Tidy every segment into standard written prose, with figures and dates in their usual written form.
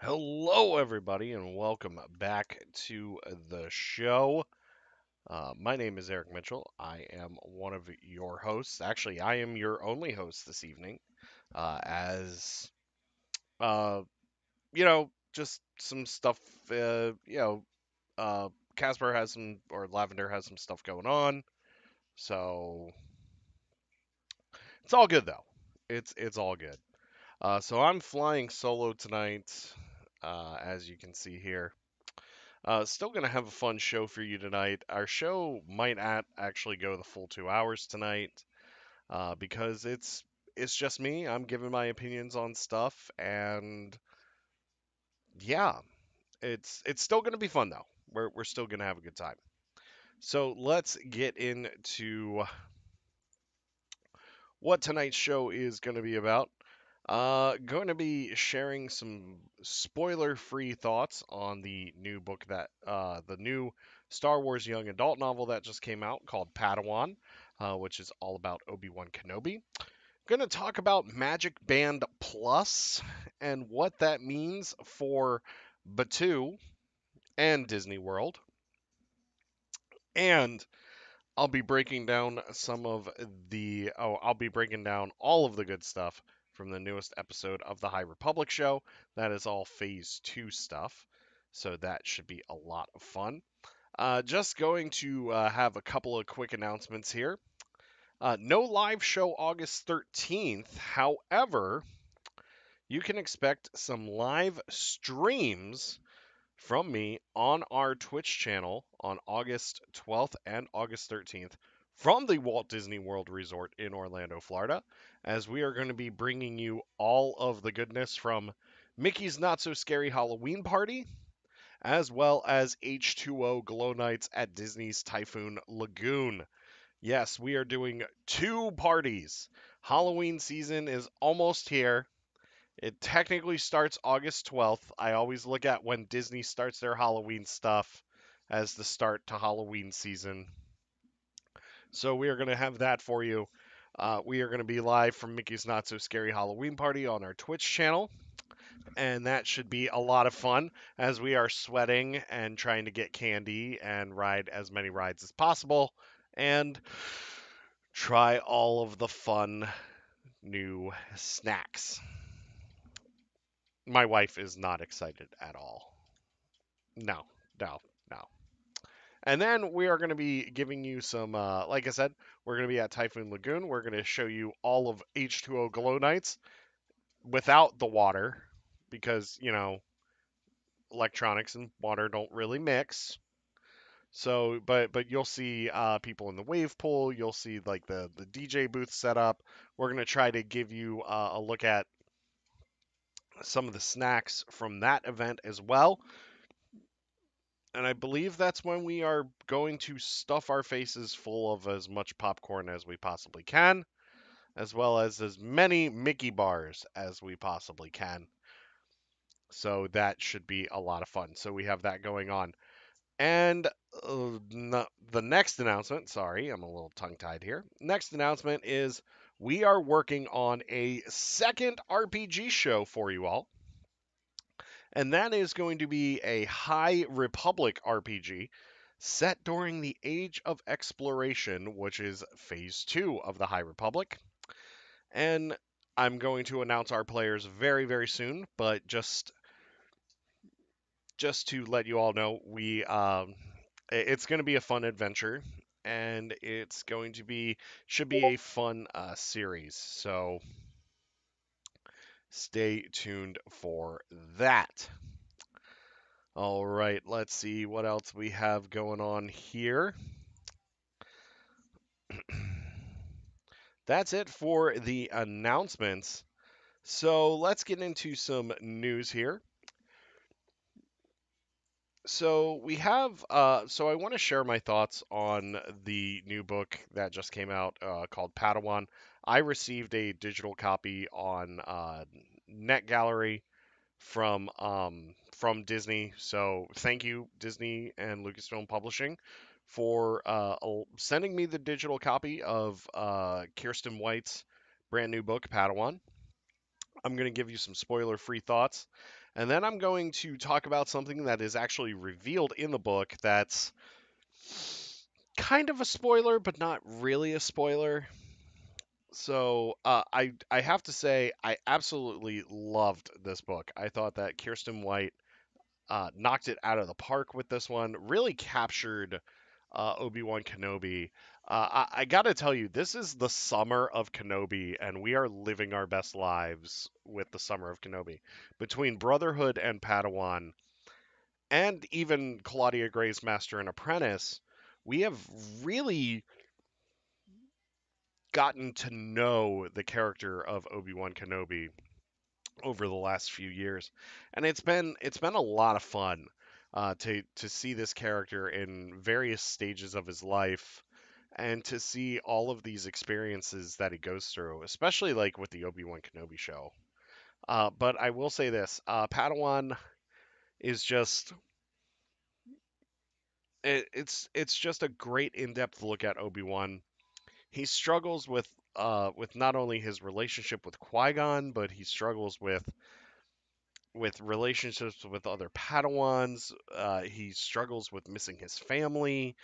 Hello, everybody, and welcome back to the show. My name is Eric Mitchell. I am one of your hosts. Actually, I am your only host this evening, as just some stuff. Uh, Casper has some, or Lavender has some stuff going on, so it's all good though. It's all good. So I'm flying solo tonight, as you can see here. Still going to have a fun show for you tonight. Our show might actually go the full 2 hours tonight because it's just me. I'm giving my opinions on stuff, and yeah, it's still going to be fun though. We're still going to have a good time. So let's get into what tonight's show is going to be about. Going to be sharing some spoiler-free thoughts on the new book the new Star Wars young adult novel that just came out called Padawan, which is all about Obi-Wan Kenobi. Going to talk about Magic Band Plus and what that means for Batuu and Disney World. And I'll be breaking down I'll be breaking down all of the good stuff from the newest episode of the High Republic show. That is all Phase 2 stuff, so that should be a lot of fun. Just going to have a couple of quick announcements here. No live show August 13th. However, you can expect some live streams from me on our Twitch channel on August 12th and August 13th from the Walt Disney World Resort in Orlando, Florida, as we are going to be bringing you all of the goodness from Mickey's Not So Scary Halloween Party, as well as H2O Glow Nights at Disney's Typhoon Lagoon. Yes, we are doing two parties. Halloween season is almost here. It technically starts August 12th. I always look at when Disney starts their Halloween stuff as the start to Halloween season. So we are going to have that for you. We are going to be live from Mickey's Not So Scary Halloween Party on our Twitch channel. And that should be a lot of fun as we are sweating and trying to get candy and ride as many rides as possible and try all of the fun new snacks. My wife is not excited at all. No, no, no. And then we are going to be giving you some, like I said, we're going to be at Typhoon Lagoon. We're going to show you all of H2O Glow Nights without the water because, electronics and water don't really mix. So, but you'll see people in the wave pool. You'll see like the DJ booth set up. We're going to try to give you a look at some of the snacks from that event as well. And I believe that's when we are going to stuff our faces full of as much popcorn as we possibly can, as well as many Mickey bars as we possibly can. So that should be a lot of fun. So we have that going on. And the next announcement, sorry, I'm a little tongue tied here. Next announcement is we are working on a second RPG show for you all. And that is going to be a High Republic RPG set during the Age of Exploration, which is Phase 2 of the High Republic. And I'm going to announce our players very, very soon, but just to let you all know, it's going to be a fun adventure, and it's going to be should be a fun series. So stay tuned for that. All right, let's see what else we have going on here. That's it for the announcements. So let's get into some news here. So I want to share my thoughts on the new book that just came out called Padawan. I received a digital copy on Net Gallery from Disney. So thank you, Disney and Lucasfilm Publishing, for sending me the digital copy of Kirsten White's brand new book, Padawan. I'm going to give you some spoiler-free thoughts, And then I'm going to talk about something that is actually revealed in the book that's kind of a spoiler, but not really a spoiler. So I have to say I absolutely loved this book. I thought that Kirsten White knocked it out of the park with this one. Really captured Obi-Wan Kenobi. I gotta tell you, this is the summer of Kenobi, and we are living our best lives with the summer of Kenobi. Between Brotherhood and Padawan, and even Claudia Gray's Master and Apprentice, we have really gotten to know the character of Obi-Wan Kenobi over the last few years, and it's been a lot of fun to see this character in various stages of his life, and to see all of these experiences that he goes through, especially like with the Obi Wan Kenobi show. But I will say this: Padawan is just it's just a great in-depth look at Obi Wan. He struggles with not only his relationship with Qui Gon, but he struggles with relationships with other Padawans. He struggles with missing his family.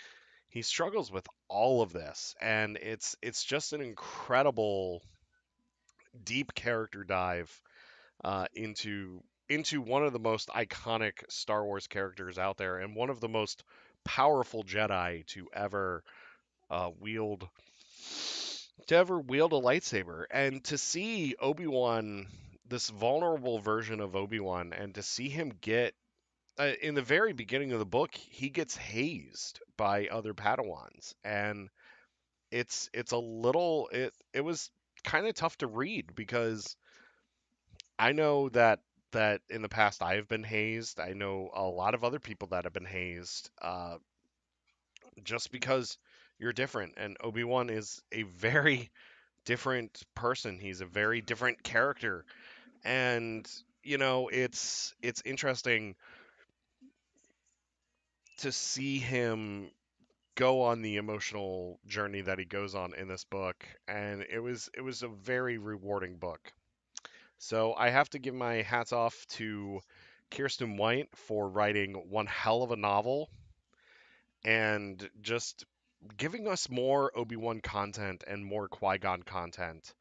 He struggles with all of this, and it's just an incredible deep character dive into one of the most iconic Star Wars characters out there, and one of the most powerful Jedi wield to ever wield a lightsaber, and to see Obi-Wan, this vulnerable version of Obi-Wan, and to see him get in the very beginning of the book, he gets hazed by other Padawans, and it was kind of tough to read because I know that in the past I have been hazed. I know a lot of other people that have been hazed just because you're different, and Obi-Wan is a very different person. He's a very different character, and it's interesting to see him go on the emotional journey that he goes on in this book, and it was a very rewarding book. So I have to give my hats off to Kirsten White for writing one hell of a novel and just giving us more Obi-Wan content and more Qui-Gon content.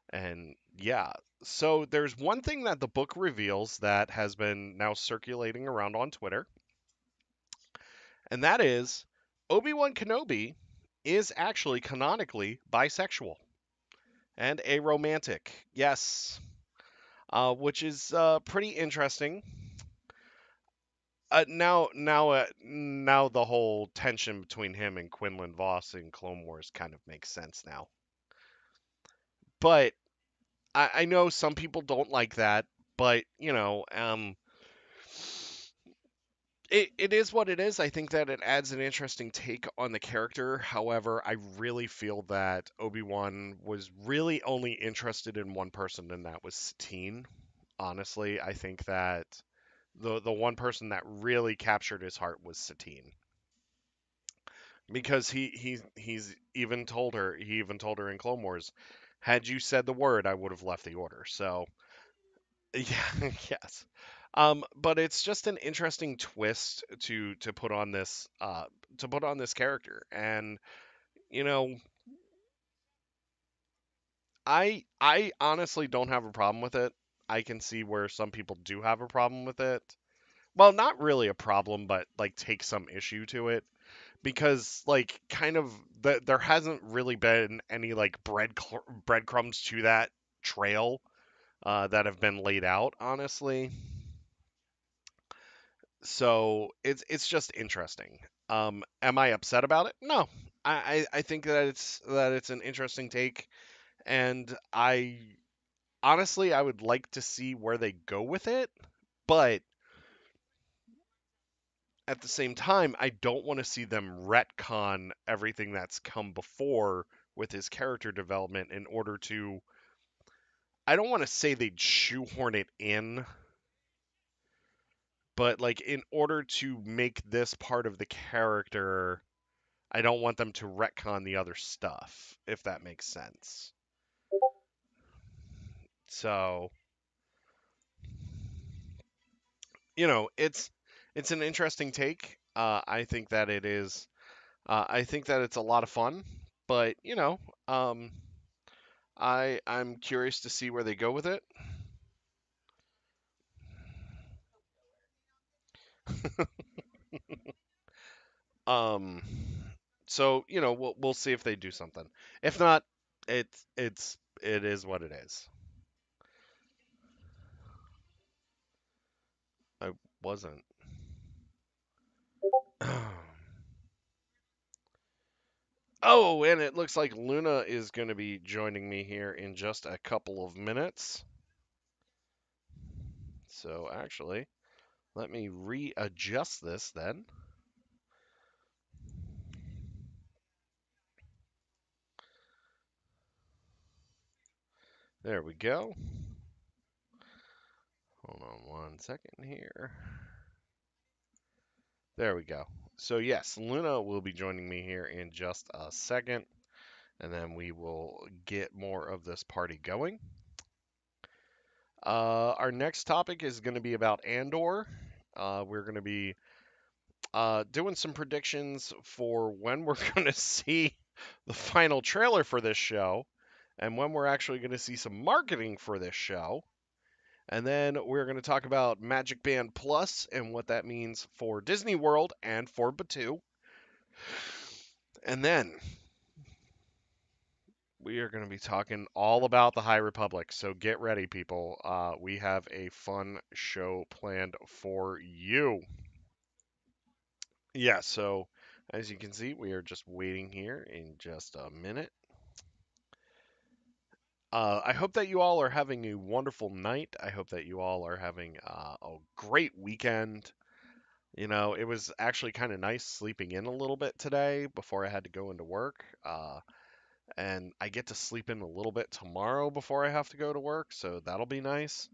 And yeah, so there's one thing that the book reveals that has been now circulating around on Twitter, and that is Obi-Wan Kenobi is actually canonically bisexual and aromantic. Yes, which is pretty interesting. Now the whole tension between him and Quinlan Voss in Clone Wars kind of makes sense now. But I know some people don't like that, but it is what it is. I think that it adds an interesting take on the character. However, I really feel that Obi-Wan was really only interested in one person, and that was Satine. Honestly, I think that the one person that really captured his heart was Satine. Because he even told her in Clone Wars, had you said the word, I would have left the order. So yeah, yes. But it's just an interesting twist to put on this character, and you know, I honestly don't have a problem with it. I can see where some people do have a problem with it. Well, not really a problem, but like take some issue to it because like kind of there hasn't really been any like breadcrumbs to that trail that have been laid out, honestly. So it's just interesting. Am I upset about it? No. I think that it's an interesting take, and I honestly I would like to see where they go with it, but at the same time I don't want to see them retcon everything that's come before with his character development in order to, I don't want to say they'd shoehorn it in, but like in order to make this part of the character, I don't want them to retcon the other stuff, if that makes sense. So, it's an interesting take. I think that it is. I think that it's a lot of fun, but I'm curious to see where they go with it. Um, so we'll see if they do something. If not, it is what it is. I wasn't. Oh, and it looks like Luna is going to be joining me here in just a couple of minutes. So actually, let me readjust this then. There we go. Hold on one second here. There we go. So yes, Luna will be joining me here in just a second, and then we will get more of this party going. Our next topic is going to be about Andor. We're going to be doing some predictions for when we're going to see the final trailer for this show, and when we're actually going to see some marketing for this show. And then we're going to talk about Magic Band Plus and what that means for Disney World and for Batu. And then we are going to be talking all about the High Republic. So get ready, people. We have a fun show planned for you. Yeah, so as you can see, we are just waiting here in just a minute. I hope that you all are having a wonderful night. I hope that you all are having a great weekend. It was actually kind of nice sleeping in a little bit today before I had to go into work. And I get to sleep in a little bit tomorrow before I have to go to work, so that'll be nice.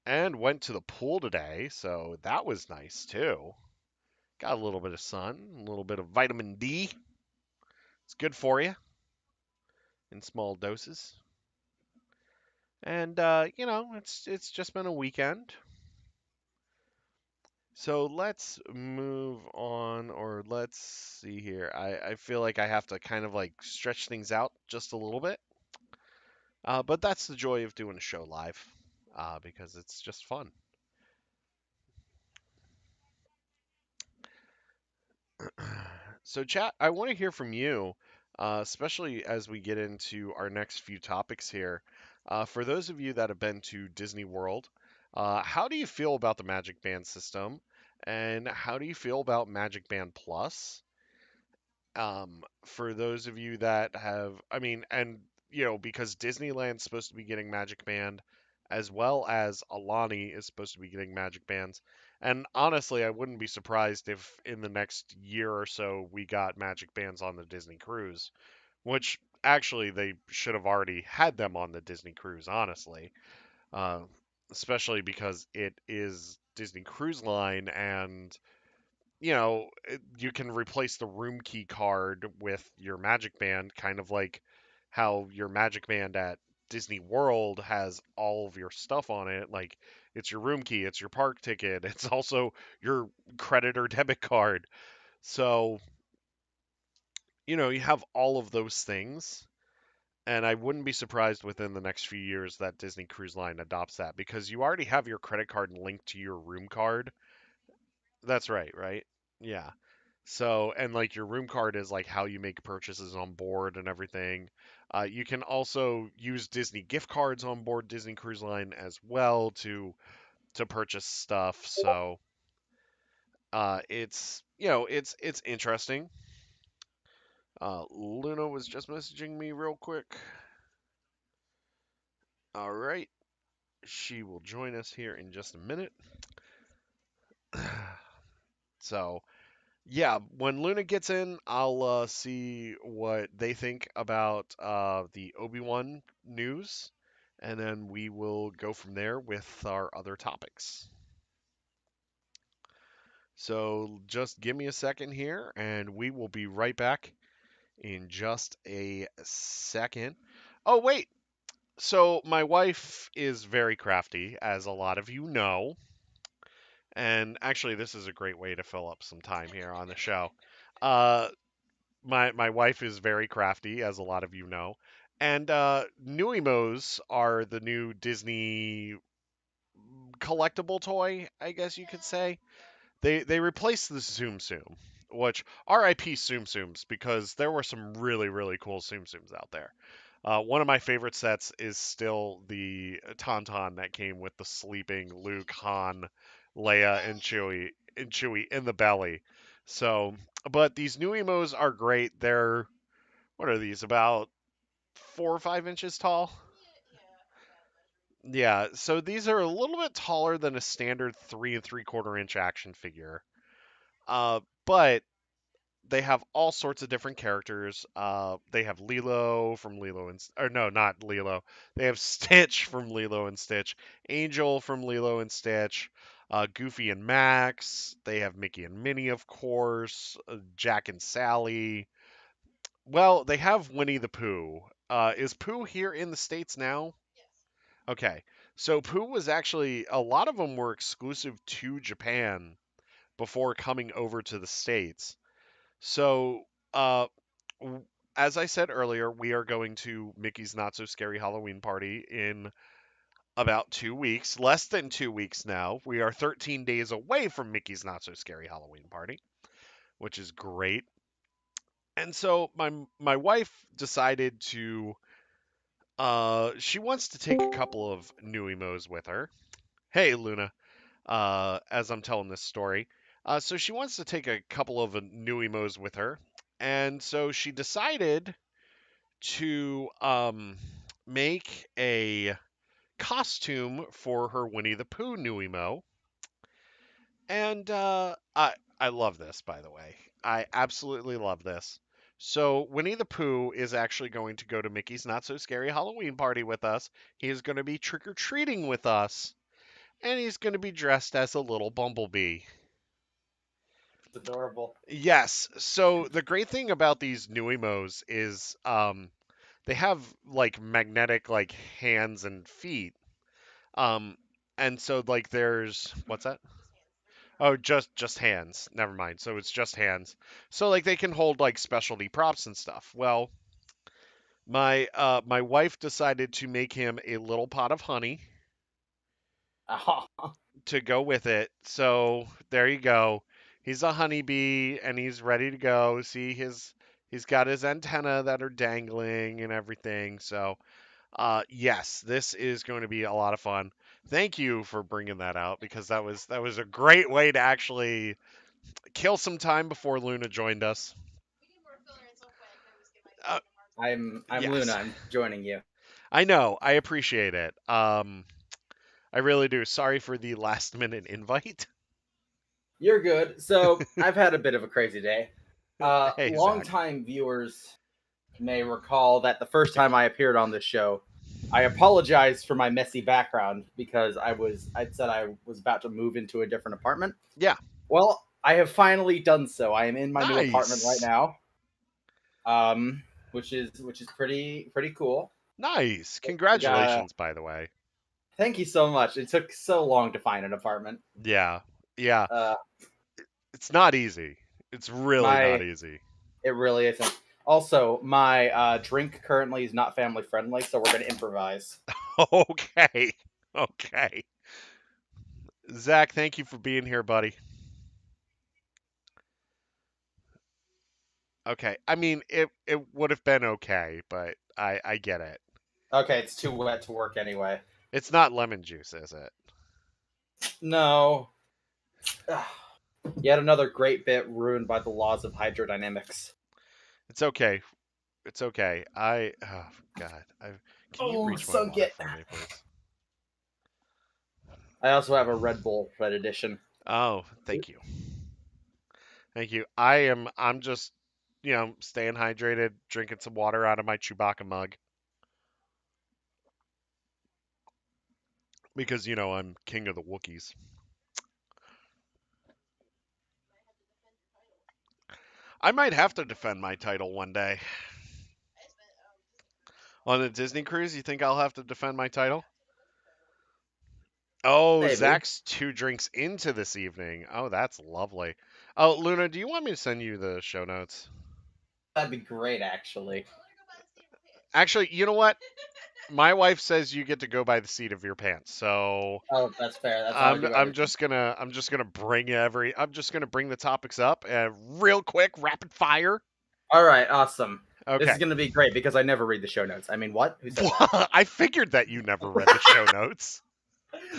And went to the pool today, so that was nice too. Got a little bit of sun, a little bit of vitamin D. It's good for you in small doses. And it's just been a weekend. So let's move on, or let's see here. I feel like I have to kind of like stretch things out just a little bit. But that's the joy of doing a show live, because it's just fun. So, chat, I want to hear from you, especially as we get into our next few topics here. For those of you that have been to Disney World, how do you feel about the Magic Band system? And how do you feel about Magic Band Plus? For those of you that have, I mean, and because Disneyland's supposed to be getting Magic Band, as well as Alani is supposed to be getting Magic Bands. And honestly, I wouldn't be surprised if in the next year or so we got Magic Bands on the Disney cruise, which actually they should have already had them on the Disney cruise, honestly. Uh, Especially because it is Disney Cruise Line and you can replace the room key card with your Magic Band, kind of like how your Magic Band at Disney World has all of your stuff on it. Like it's your room key, it's your park ticket, it's also your credit or debit card. So, you have all of those things. And I wouldn't be surprised within the next few years that Disney Cruise Line adopts that because you already have your credit card linked to your room card. That's right, right? Yeah. So, and like your room card is like how you make purchases on board and everything. You can also use Disney gift cards on board Disney Cruise Line as well to purchase stuff. So, it's interesting. Luna was just messaging me real quick. All right, she will join us here in just a minute. So, yeah, when Luna gets in, I'll see what they think about the Obi-Wan news, and then we will go from there with our other topics. So just give me a second here, and we will be right back in just a second. Oh, wait. So my wife is very crafty, as a lot of you know, and actually this is a great way to fill up some time here on the show. Uh, my wife is very crafty, as a lot of you know, and Nuimos are the new Disney collectible toy, I guess you could say. They replaced the Tsum Tsum, which R.I.P. Tsum Tsums because there were some really cool Tsum Tsums out there. One of my favorite sets is still the Tauntaun that came with the sleeping Luke, Han, Leia, and Chewie in the belly. So, but these new emos are great. They're what are these? About 4 or 5 inches tall. Yeah, so these are a little bit taller than a standard 3 and 3/4 inch action figure. But they have all sorts of different characters. They have Lilo from Lilo and or no, not Lilo. They have Stitch from Lilo and Stitch, Angel from Lilo and Stitch, Goofy and Max. They have Mickey and Minnie, of course, Jack and Sally. Well, they have Winnie the Pooh. Is Pooh here in the States now? Okay. So Pooh was actually a lot of them were exclusive to Japan before coming over to the States. So, uh, as I said earlier, we are going to Mickey's Not So Scary Halloween Party in about 2 weeks, less than 2 weeks now. We are 13 days away from Mickey's Not So Scary Halloween Party, which is great. And so my wife decided to she wants to take a couple of new emos with her. Hey Luna, as I'm telling this story. So she wants to take a couple of new emos with her, and so she decided to make a costume for her Winnie the Pooh new emo, and I love this, by the way. I absolutely love this. So Winnie the Pooh is actually going to go to Mickey's Not So Scary Halloween Party with us. He is going to be trick or treating with us, and he's going to be dressed as a little bumblebee. It's adorable. Yes. So the great thing about these new emos is they have like magnetic like hands and feet. Um and so like there's what's that? Oh, just hands. Never mind. So it's just hands. So like they can hold like specialty props and stuff. Well, my wife decided to make him a little pot of honey Oh, to go with it. So there you go. He's a honeybee and he's ready to go. See he's got his antenna that are dangling and everything. So yes, this is going to be a lot of fun. Thank you for bringing that out because that was a great way to actually kill some time before Luna joined us. Uh, I'm Luna. yes, I'm joining you. I know. I appreciate it. I really do. Sorry for the last minute invite. You're good. So I've had a bit of a crazy day. Hey, Zach. Longtime viewers may recall that the first time I appeared on this show, I apologized for my messy background because I'd said I was about to move into a different apartment. Yeah, Well, I have finally done so. I am in my new apartment right nice, now. Um, which is pretty cool. nice. We got Congratulations, by the way. Thank you so much. It took so long to find an apartment. Yeah, yeah. Uh, It's not easy. It's really not my easy. It really isn't. Also, my drink currently is not family friendly, so we're gonna improvise. Okay, okay. Zach, thank you for being here, buddy. Okay. I mean, it would have been okay, but I get it. Okay, it's too wet to work anyway. It's not lemon juice, is it? No. Ugh. Yet another great bit ruined by the laws of hydrodynamics. It's okay. It's okay. Oh God. Can you Oh, reach my sunk water it. for me, please? I also have a Red Bull Red Edition. Oh, thank you. Thank you. I'm just, staying hydrated, drinking some water out of my Chewbacca mug because, I'm king of the Wookiees. I might have to defend my title one day. On a Disney cruise, you think I'll have to defend my title? Oh, Maybe. Zach's 2 drinks into this evening. Oh, that's lovely. Oh, Luna, do you want me to send you the show notes? That'd be great, actually. Actually, you know what? My wife says you get to go by the seat of your pants, so Oh, that's fair. That's how I do everything. I'm just gonna bring the topics up real quick, rapid fire. All right, awesome. This is Okay. going to be great because I never read the show notes. I mean, what? Who said that? I figured that you never read the show notes.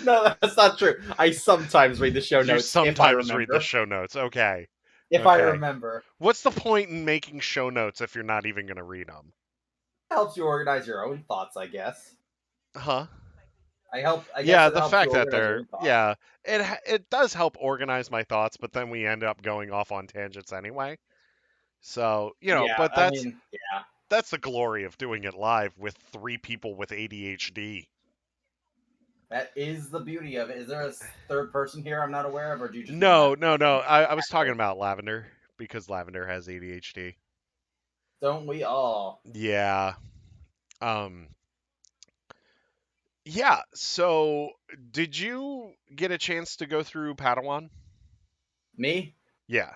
No, that's not true. I sometimes read the show You notes if I sometimes read the remember. show notes. Okay. If I Okay. remember. What's the point in making show notes if you're not even gonna read them? Helps you organize your own thoughts, I guess. Huh? I guess Yeah, it the helps you fact that organize your own thoughts. it does help organize my thoughts, but then we end up going off on tangents anyway. So, Yeah, but I mean, yeah. that's the glory of doing it live with 3 people with ADHD. That is the beauty of it. Is there a third person here I'm not aware of, or do you just mean No, that no, no. I was talking naturally? about Lavender because Lavender has ADHD. Don't we all? Yeah. Um yeah, so did you get a chance to go through Padawan? Me? Yeah.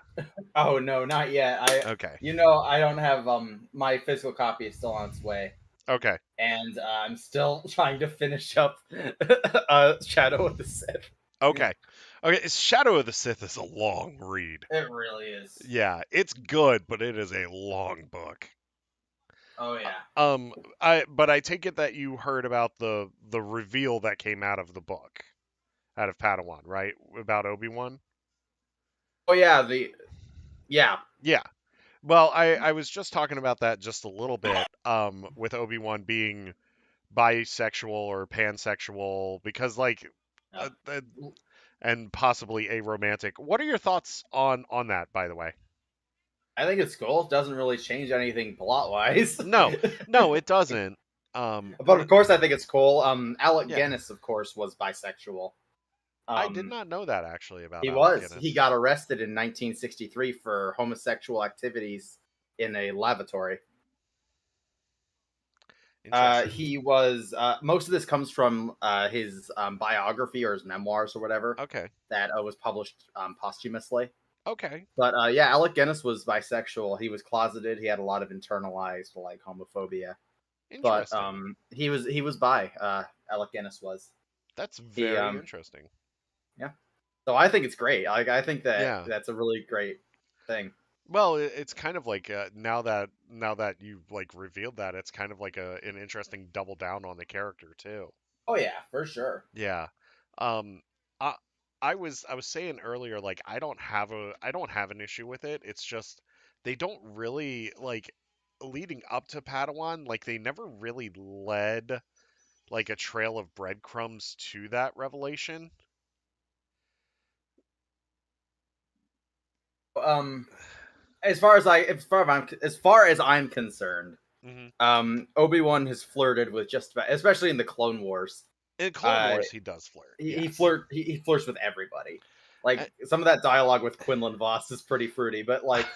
Oh no, not yet. Okay. I don't have my physical copy is still on its way, Okay. and I'm still trying to finish up Shadow of the Sith. Okay. Okay, Shadow of the Sith is a long read. It really is. Yeah, it's good, but it is a long book. Oh yeah. But I take it that you heard about the reveal that came out of the book, out of Padawan, right? About Obi-Wan? Oh yeah. The yeah. Yeah. Well, I was just talking about that just a little bit, with Obi-Wan being bisexual or pansexual because Yeah. and possibly aromantic. What are your thoughts on that, by the way? I think it's cool. It doesn't really change anything plot wise. No, no, it doesn't. But of course, I think it's cool. Alec Yeah, Guinness, of course, was bisexual. I did Um, not know that actually about he Alec was. He Guinness. got arrested in 1963 for homosexual activities in a lavatory. Interesting. He was. Most of this comes from his biography or his memoirs or whatever Okay. that was published posthumously. Okay. But yeah, Alec Guinness was bisexual. He was closeted. He had a lot of internalized like homophobia. But Interesting. he was bi. Alec Guinness was. That's He very interesting. Yeah. So I think it's great. Like I think that Yeah. that's a really great thing. Well, it's kind of like now that you've like revealed that, it's kind of like an interesting double down on the character too. Oh yeah, for sure. Yeah. Um I I was saying earlier like I don't have an issue with it. It's just they don't really like leading up to Padawan, like they never really led like a trail of breadcrumbs to that revelation. Um, as far as I'm concerned, Hmm. Obi-Wan has flirted with just about, especially in the Clone Wars. In Clone Uh, Wars, he does flirt. he Yes. flirt he flirts with everybody. I, Like some of that dialogue with Quinlan Voss is pretty fruity, but like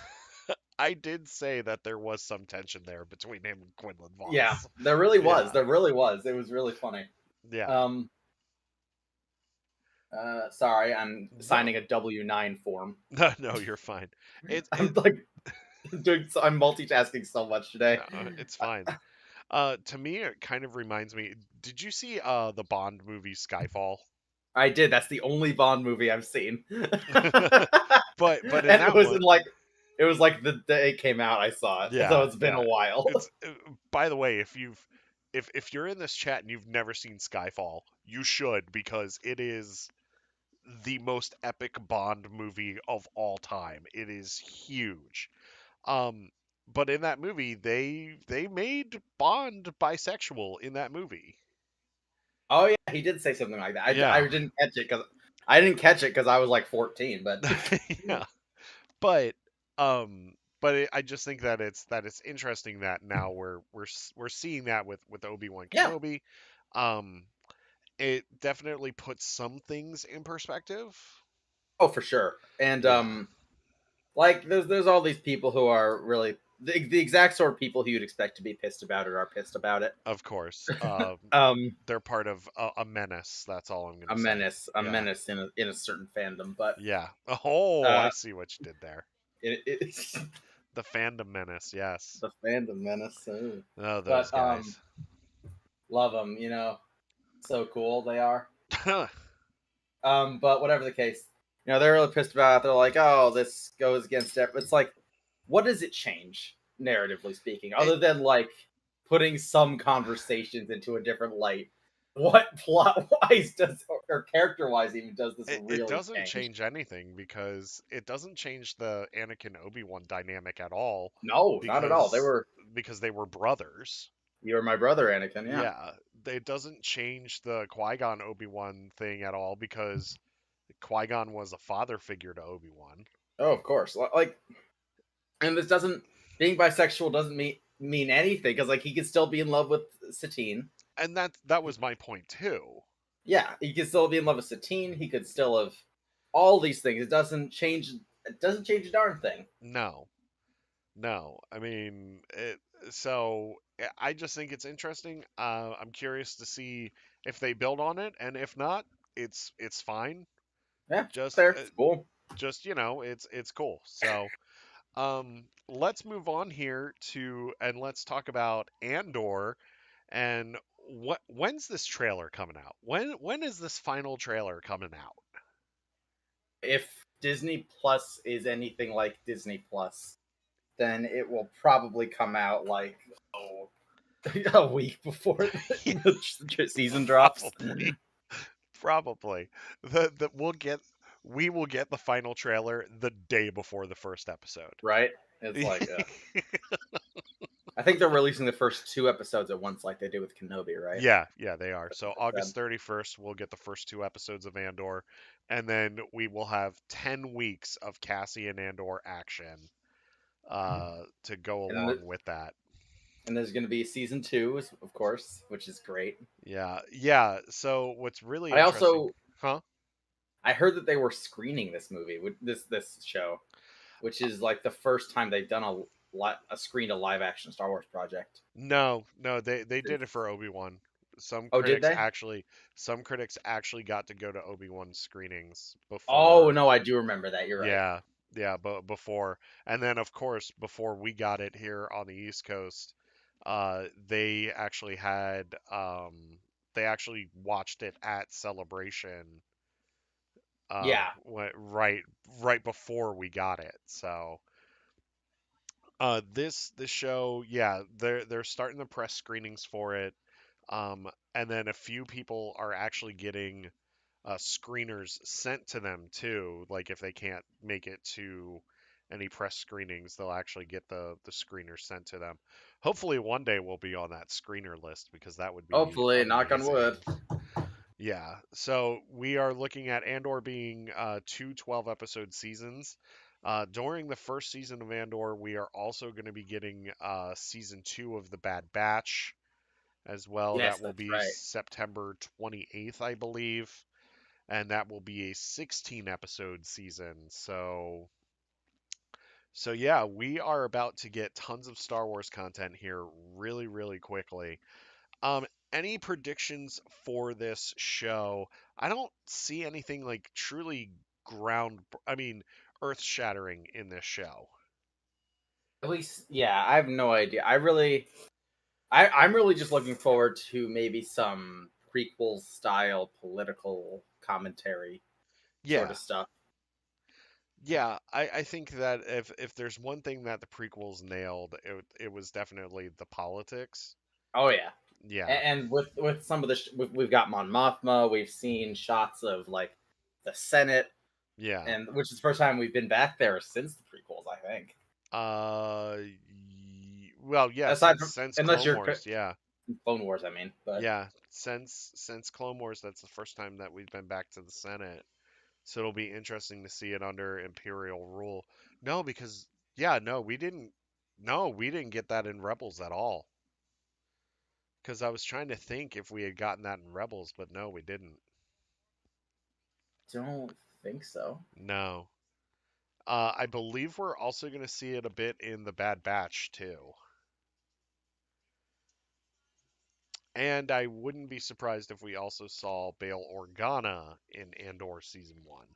I did say that there was some tension there between him and Quinlan yeah, Voss. there really was. Yeah. There really was. It was really funny. Yeah. Um, sorry, I'm No. signing a W-9 form. No, no, you're fine. I'm like I'm multitasking so much today. No, it's fine. To me, it kind of reminds me. Did you see the Bond movie Skyfall? I did. That's the only Bond movie I've seen. and But in it that was one, in like it was like the day it came out I saw it. So yeah, it's been yeah. a while. It's by the way, if you're in this chat and you've never seen Skyfall, you should because it is the most epic Bond movie of all time. It is huge. Um, but in that movie, they made Bond bisexual in that movie. Oh yeah, he did say something like that. I Yeah. didn't catch it because I didn't catch it because I was like 14, but Yeah. But I just think that it's interesting that now we're seeing that with Obi-Wan yeah. Kenobi. Um, it definitely puts some things in perspective. Oh, for sure. And Yeah. like there's all these people who are really the exact sort of people who you'd expect to be pissed about it are pissed about it. Of course. Um, They're part of a menace. That's all I'm a gonna say. menace, a Yeah. menace in a certain fandom, but Yeah. Oh, I uh, see what you did there. it's The fandom menace. Yes. the fandom menace. Oh, those But guys. love them, so cool they are. But whatever the case, they're really pissed about it. They're like, oh, this goes against it. It's like, what does it change, narratively speaking, it other than like putting some conversations into a different light? What plot wise does or character wise even does this it really doesn't change? change anything because it doesn't change the Anakin Obi-Wan dynamic at all No, not at all. because they were brothers. You're my brother, Anakin. Yeah. Yeah, it doesn't change the Qui-Gon Obi-Wan thing at all because Qui-Gon was a father figure to Obi-Wan. Oh, of course. Like, and this doesn't being bisexual doesn't mean anything because like he could still be in love with Satine. And that was my point too. Yeah, he could still be in love with Satine. He could still have all these things. It doesn't change. It doesn't change a darn thing. No. No. I mean, so I just think it's interesting. I'm curious to see if they build on it, and if not, it's fine. Yeah, Just there. It's cool. it's cool. So, let's move on here to and let's talk about Andor and when's this trailer coming out? When is this final trailer coming out? If Disney Plus is anything like Disney Plus, then it will probably come out like a week before Yeah, the season drops. probably. Probably. The we will get the final trailer the day before the first episode. Right? It's like I think they're releasing the first two episodes at once, like they did with Kenobi, right? Yeah, yeah, they are. That's So what they said. August 31st, we'll get the first two episodes of Andor, and then we will have 10 weeks of Cassie and Andor action to go And then along with that. and there's going to be season two, of course, which is great. Yeah, yeah. So what's really I interesting, also huh? I heard that they were screening this movie with this show, which is like the first time they've done a screened a live action Star Wars project. No, no, they did it for Obi-Wan. Some Oh, did critics they? actually some critics actually got to go to Obi-Wan screenings Oh before. no, I do remember that. You're right. Yeah, yeah, but before, and then of course before we got it here on the East Coast, they actually had they actually watched it at Celebration Yeah, right before we got it. So this show, yeah, they're starting the press screenings for it, and then a few people are actually getting screeners sent to them too. Like if they can't make it to any press screenings, they'll actually get the screeners sent to them. Hopefully one day we'll be on that screener list because that would be hopefully, knock on wood. amazing. Yeah, so we are looking at Andor being two 12-episode seasons. During the first season of Andor, we are also going to be getting season two of The Bad Batch as well. Yes, That will that's be right. September 28th, I believe, and that will be a 16 episode season. So yeah, we are about to get tons of Star Wars content here really, really quickly. Um, any predictions for this show? I don't see anything like truly I mean, earth-shattering in this show. At least, yeah, I have no idea. I'm really just looking forward to maybe some prequel style political commentary sort Yeah, of stuff. yeah, I think that if there's one thing that the prequels nailed, it was definitely the politics. Oh yeah, Yeah, and with some of the we've got Mon Mothma. We've seen shots of like the Senate, yeah. and which is the first time we've been back there since the prequels, I think. Well, yeah, Aside since from since unless Clone you're Wars, yeah, Clone Wars, I mean, but yeah, since Clone Wars, that's the first time that we've been back to the Senate. So it'll be interesting to see it under Imperial rule. No, because yeah, no, we didn't. No, we didn't get that in Rebels at all. Because I was trying to think if we had gotten that in Rebels, but no, we didn't. don't think so. No. I believe we're also going to see it a bit in the Bad Batch too. And I wouldn't be surprised if we also saw Bail Organa in Andor season 1.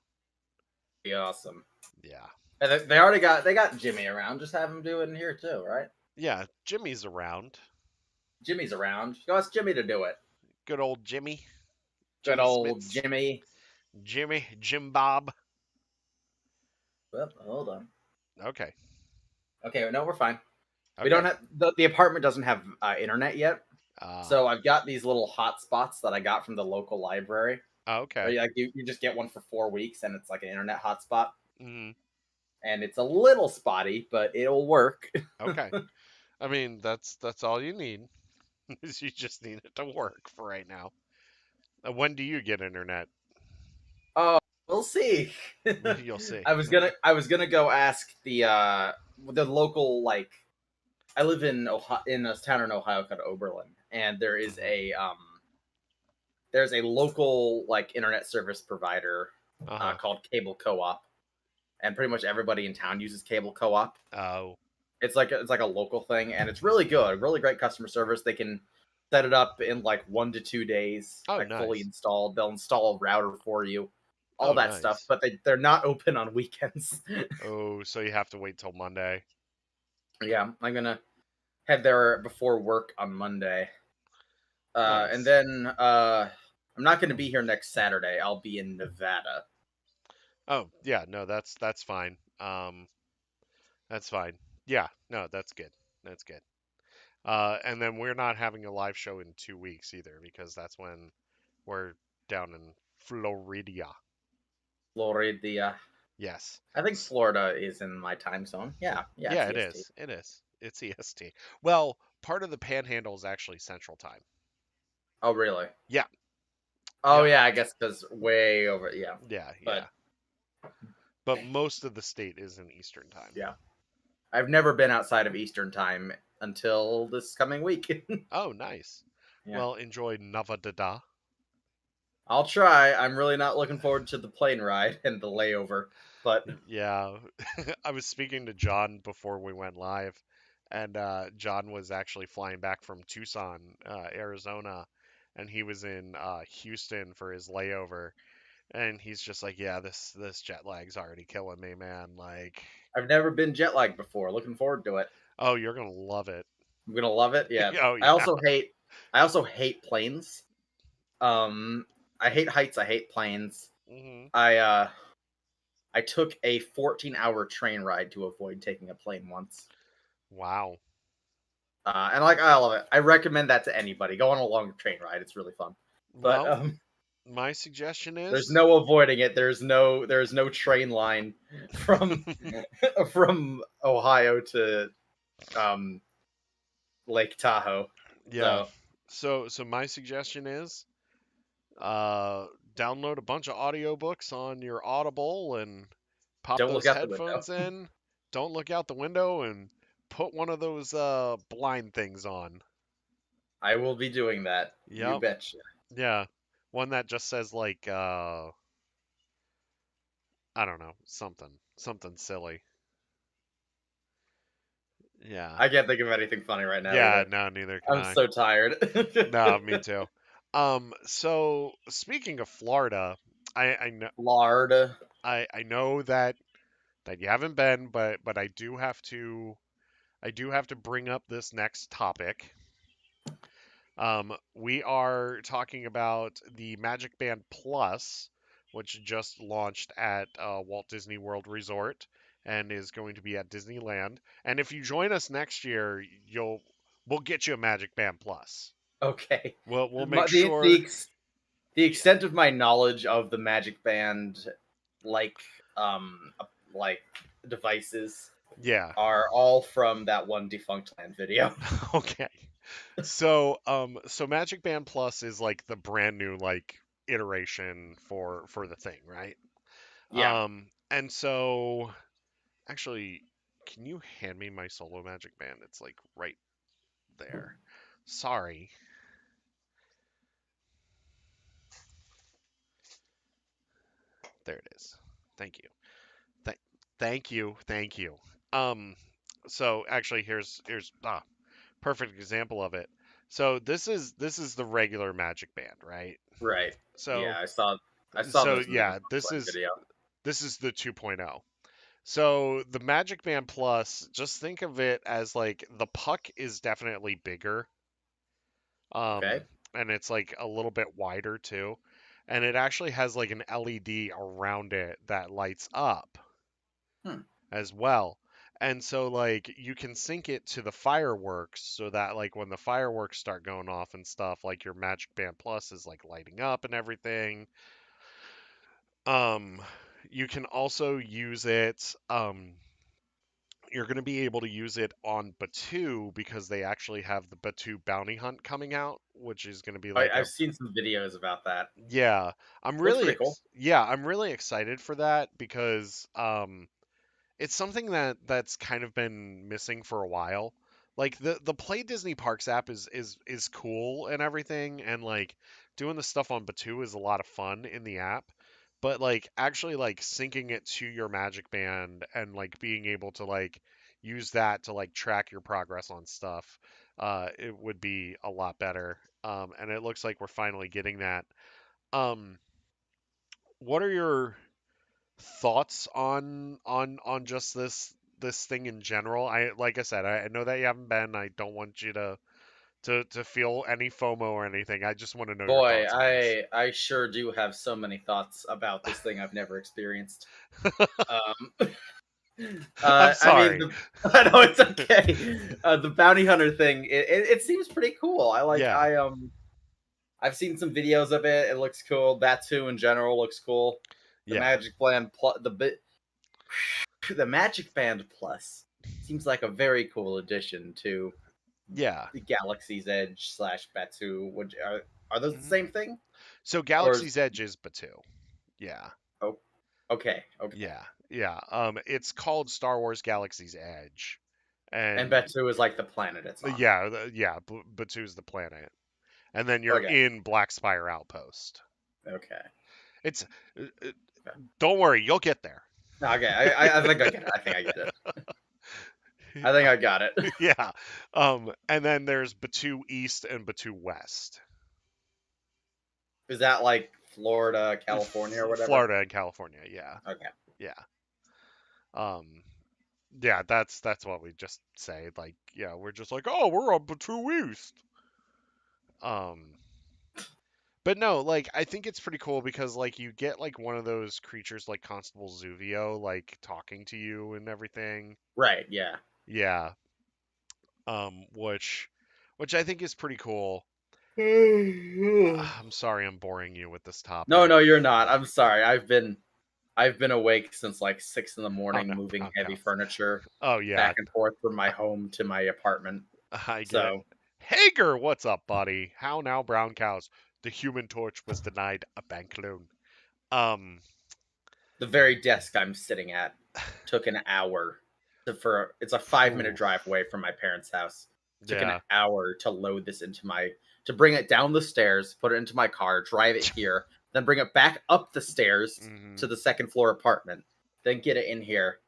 Be awesome. Yeah. And they already got Jimmy around. Just have him do it in here too, right? Yeah, Jimmy's around. Jimmy's around. Go ask Jimmy to do it. Good old Jimmy. Good Jimmy old Smits. Jimmy. Jim Bob. Well, hold on. Okay. Okay, no, we're fine. We don't Okay. have the apartment doesn't have internet yet, Ah. so I've got these little hotspots that I got from the local library. Okay. Where you just get one for 4 weeks, and it's like an internet hotspot, Mhm. and it's a little spotty, but it'll work. Okay. I mean, that's all you need. Is you just need it to work for right now. When do you get internet? Oh, we'll see. You'll see. I was gonna go ask the local, like, I live in Ohio, in a town in Ohio called Oberlin, and Mhm. there's a local, like, internet service provider Uh-huh. called Cable Co-op, and pretty much everybody in town uses Cable Co-op. Oh. It's like a local thing, and it's really good, really great customer service. They can set it up in like 1 to 2 days, Oh, like fully nice. installed. They'll install a router for you, all Oh, that stuff. nice. But they're not open on weekends. Oh, so you have to wait till Monday. Yeah, I'm gonna head there before work on Monday, and Nice. then I'm not gonna be here next Saturday. I'll be in Nevada. Oh, yeah, no, that's fine. That's fine. Yeah, no, that's good. That's good. And then we're not having a live show in 2 weeks either because that's when we're down in Florida. Florida. Yes. I think S- Florida is in my time zone. Yeah, yeah, it's Yeah, it EST. is. It is. It's EST. Well, part of the Panhandle is actually Central Time. Oh, really? Yeah. Oh, Yep. yeah, I guess because way over. Yeah, Yeah. but Yeah. But most of the state is in Eastern Time. yeah, I've never been outside of Eastern time until this coming week. Oh, nice. Yeah, Well, enjoy Navadada. I'll try. I'm really not looking forward to the plane ride and the layover, but Yeah, I was speaking to John before we went live, and John was actually flying back from Tucson, Arizona, and he was in Houston for his layover, and he's just like, "Yeah, this jet lag's already killing me, man. Like, I've never been jet lagged before. Looking forward to it. oh, you're gonna love it." I'm gonna love it. Yeah. Oh I yeah. also hate. I also hate planes. Um, I hate heights. I hate planes. Hmm. I uh, I took a 14-hour train ride to avoid taking a plane once. Wow. And like, I love it. I recommend that to anybody. Go on a long train ride. It's really fun. But Well, my suggestion there's is, no avoiding it. There's no train line from from Ohio to um Lake Tahoe. yeah. So So my suggestion is, uh, download a bunch of audiobooks on your Audible and pop don't look those out the window. headphones in. Don't look out the window and put one of those blind things on. I will be doing that. You Yep. betcha. Yeah. One that just says like I don't know, something silly. Yeah. I can't think of anything funny right now Yeah, either. no, neither can I'm I. so tired. No, me too. So speaking of Florida, I know Lard. I know that you haven't been, but I do have to bring up this next topic. We are talking about the Magic Band Plus, which just launched at Walt Disney World Resort and is going to be at Disneyland. And if you join us next year, we'll get you a Magic Band Plus. Okay. We'll make My, the sure. ex- the Yeah, extent of my knowledge of the Magic Band, like um like devices, yeah. are all from that one Defunct Land video. Okay. So Magic Band Plus is like the brand new like iteration for the thing, right? Yeah, And so actually, can you hand me my solo Magic Band? It's like right there. Sorry. There it is. Thank you. Thank Thank you, thank you. Um, so actually, here's perfect example of it. So this is the regular Magic Band, right? Right. Yeah, So I saw so this in the yeah, gameplay video. this is the 2.0. So the Magic Band Plus, just think of it as like the puck is definitely bigger, Okay. and it's like a little bit wider too, and it actually has like an LED around it that lights up Hmm. as well. And so like you can sync it to the fireworks so that like when the fireworks start going off and stuff, like your Magic Band Plus is like lighting up and everything. Um, you can also use it. You're going to be able to use it on Batu because they actually have the Batu bounty hunt coming out, which is going to be like I've a seen some videos about that. yeah. Looks pretty cool. I'm really excited for that because it's something that's kind of been missing for a while. Like the Play Disney Parks app is cool and everything, and like doing the stuff on Batu is a lot of fun in the app. But like actually like syncing it to your Magic Band and like being able to like use that to like track your progress on stuff, it would be a lot better. And it looks like we're finally getting that. Um, what are your thoughts on just this thing in general? I like I said, I know that you haven't been. I don't want you to feel any FOMO or anything. I just want to know your Boy, thoughts on this. I sure do have so many thoughts about this thing I've never experienced. Um, I'm I mean, sorry. I know it's okay. The bounty hunter thing, it seems pretty cool. Yeah, I've seen some videos of it. It looks cool. Batu in general looks cool. The yeah, Magic Band plus the Magic Band Plus seems like a very cool addition to yeah. the Galaxy's Edge slash Batu. Are those the hmm same thing? So Or is Galaxy's Edge is Batuu. Yeah, oh okay, okay. yeah, yeah. It's called Star Wars Galaxy's Edge, And and Batu is like the planet it's on. yeah, Batuu's the planet, and then you're Okay, in Black Spire Outpost. okay. It's don't worry, you'll get there. Okay, I think I get it. I think I get it. I think I got it. Yeah. And then there's Batu East and Batu West. Is that like Florida, California, or whatever? Florida and California. Yeah. Okay. Yeah. Um, yeah, that's what we just say. Like, yeah, we're just like, oh, we're on Batu East. Um, but no, like I think it's pretty cool because like you get like one of those creatures like Constable Zuvio like talking to you and everything. Right. Yeah. Yeah. Which I think is pretty cool. No, I'm sorry I'm boring you with this no, topic. you're not. I'm sorry. I've been awake since like 6 in the morning, No, moving calm heavy down. furniture Oh yeah, back and forth from my home to my apartment. I get it. So Hager, what's up, buddy? How now, brown cows? The Human Torch was denied a bank loan. Um, the very desk I'm sitting at took an hour for it's a 5 minute Phew, drive away from my parents' house. Took an yeah. hour to load this into my to bring it down the stairs, put it into my car, drive it here, then bring it back up the stairs hmm to the second floor apartment, then get it in here.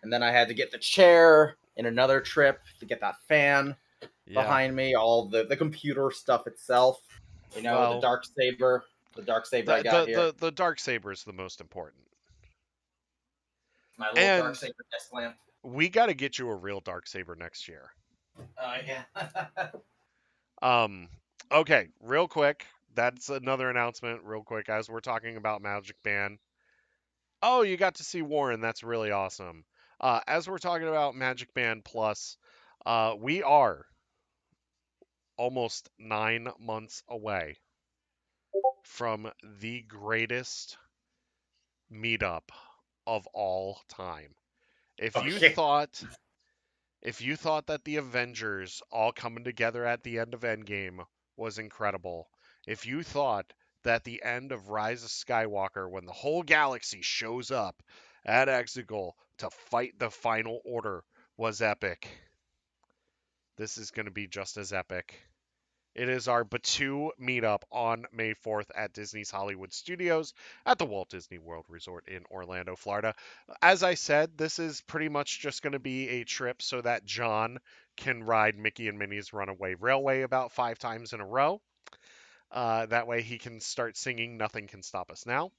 And then I had to get the chair in another trip to get that fan Yeah. behind me, all the computer stuff itself, the Well, dark saber I got here, the dark saber is the most important, my little dark and saber desk lamp. we got to get you a real dark saber next year. Yeah. Um, okay, real quick. That's another announcement, real quick, as we're talking about Magic Band. Oh, you got to see Warren. That's really awesome. As we're talking about Magic Band Plus, we are almost 9 months away from the greatest meetup of all time. If you Okay. thought if you thought that the Avengers all coming together at the end of Endgame was incredible, if you thought that the end of Rise of Skywalker when the whole galaxy shows up at Exegol to fight the final order was epic, this is going to be just as epic. It is our Batu meetup on May 4th at Disney's Hollywood Studios at the Walt Disney World Resort in Orlando, Florida. As I said, this is pretty much just going to be a trip so that John can ride Mickey and Minnie's Runaway Railway about 5 times in a row. That way he can start singing Nothing Can Stop Us Now.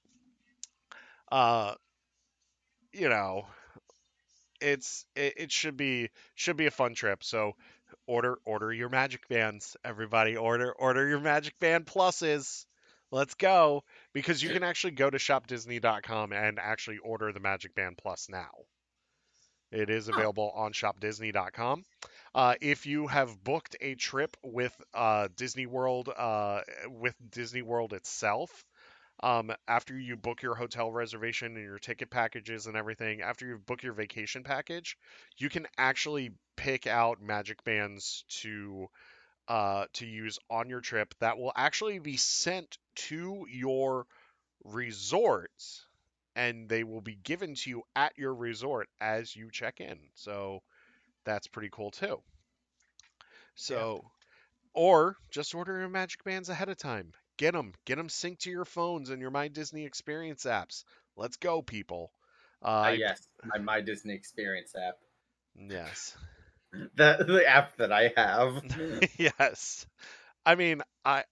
Uh, you know, it should be a fun trip. So order your Magic Bands, everybody. Order your Magic Band pluses. Let's go because you can actually go to shopdisney.com and actually order the Magic Band Plus now. It is Oh, available on shopdisney.com. If you have booked a trip with Disney World itself, after you book your hotel reservation and your ticket packages and everything, after you book your vacation package, you can actually pick out Magic Bands to use on your trip that will actually be sent to your resorts, and they will be given to you at your resort as you check in. So that's pretty cool too. yeah. So, or just order your Magic Bands ahead of time. Get them synced to your phones and your My Disney Experience apps. Let's go, people. I Yes, my Disney Experience app, yes, the app that I have. yes. I mean, I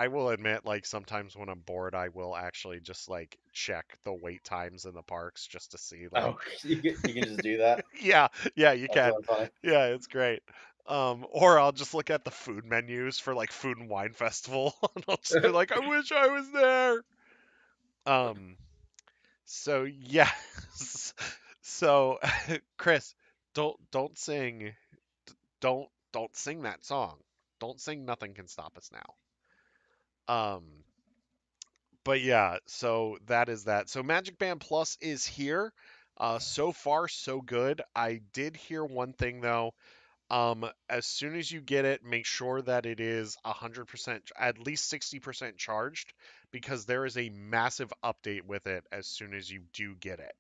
will admit, like sometimes when I'm bored, I will actually just like check the wait times in the parks just to see, like, Oh, you can just do that. yeah, yeah, you That's can, really funny. yeah, it's great. Or I'll just look at the food menus for like Food and Wine Festival, and I'll just be like, I wish I was there. Um, so yes, so Chris, don't sing, don't sing that song. Don't sing Nothing Can Stop Us Now. But yeah, so that is that. So Magic Band Plus is here. So far, so good. I did hear one thing though. As soon as you get it, make sure that it is 100%, at least 60% charged, because there is a massive update with it as soon as you do get it.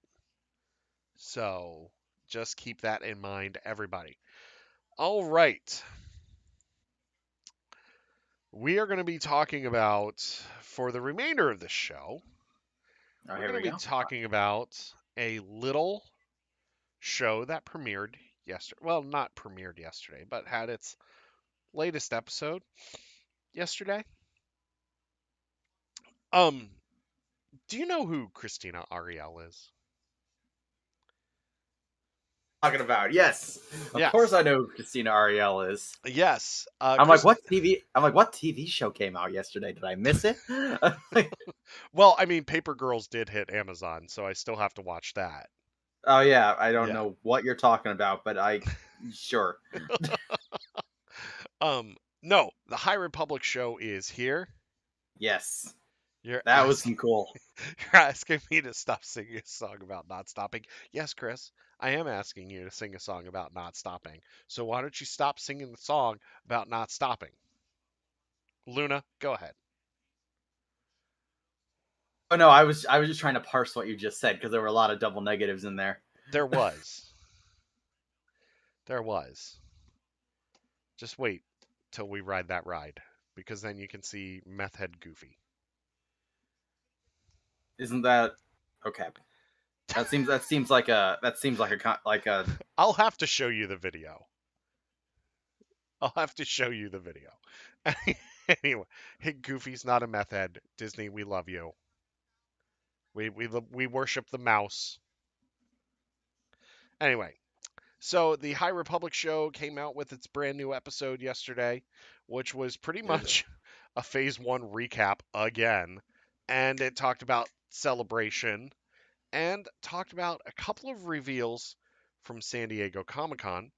So just keep that in mind, everybody. All right. We are going to be talking about, for the remainder of the show, Oh, we're here going we to be go. talking about a little show that premiered yesterday. Well, not premiered yesterday, but had its latest episode yesterday. Um, do you know who Christina Ariel is? Talking about, yes, of course Yes. I know who Christina Ariel is. Yes. I'm like, Chris. what TV? I'm like, what TV show came out yesterday? Did I miss it? Well, I mean, Paper Girls did hit Amazon, so I still have to watch that. Oh yeah, I don't Yeah. know what you're talking about, but I sure. No, the High Republic show is here. Yes, You're that was asking some cool. you're asking me to stop singing a song about not stopping. Yes, Chris, I am asking you to sing a song about not stopping. So why don't you stop singing the song about not stopping? Luna, go ahead. Oh no, I was just trying to parse what you just said because there were a lot of double negatives in there. There was. There was. Just wait till we ride that ride because then you can see Meth Head Goofy. Isn't that okay? That seems like a I'll have to show you the video. I'll have to show you the video. Anyway, hey, Goofy's not a meth head. Disney, we love you. We worship the mouse. Anyway, so the High Republic show came out with its brand new episode yesterday, which was pretty much a Phase 1 recap again. And it talked about Celebration and talked about a couple of reveals from San Diego Comic Con.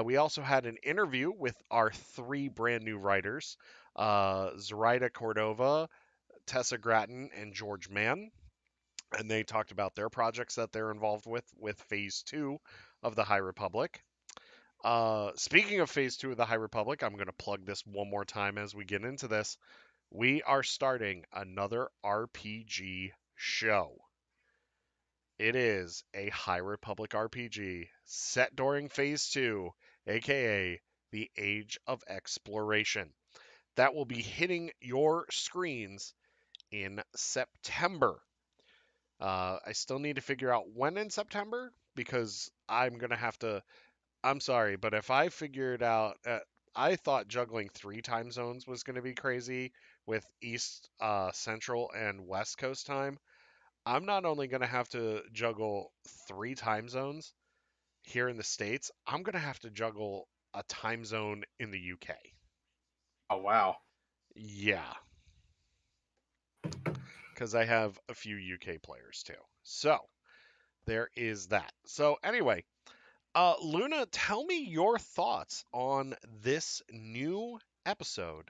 We also had an interview with our three brand new writers, Zoraida Cordova, Tessa Gratton, and George Mann. And they talked about their projects that they're involved with Phase 2 of the High Republic. Speaking of Phase 2 of the High Republic, I'm going to plug this one more time as we get into this. We are starting another RPG show. It is a High Republic RPG set during Phase 2, aka the Age of Exploration. that will be hitting your screens in September. I still need to figure out when in September because I'm gonna have to. I'm sorry, but if I figured out, I thought juggling 3 time zones was gonna be crazy with East, Central, and West Coast time. I'm not only gonna have to juggle 3 time zones here in the States, I'm gonna have to juggle a time zone in the UK. Oh wow. Yeah, because I have a few UK players too. So there is that. So anyway, Luna, tell me your thoughts on this new episode.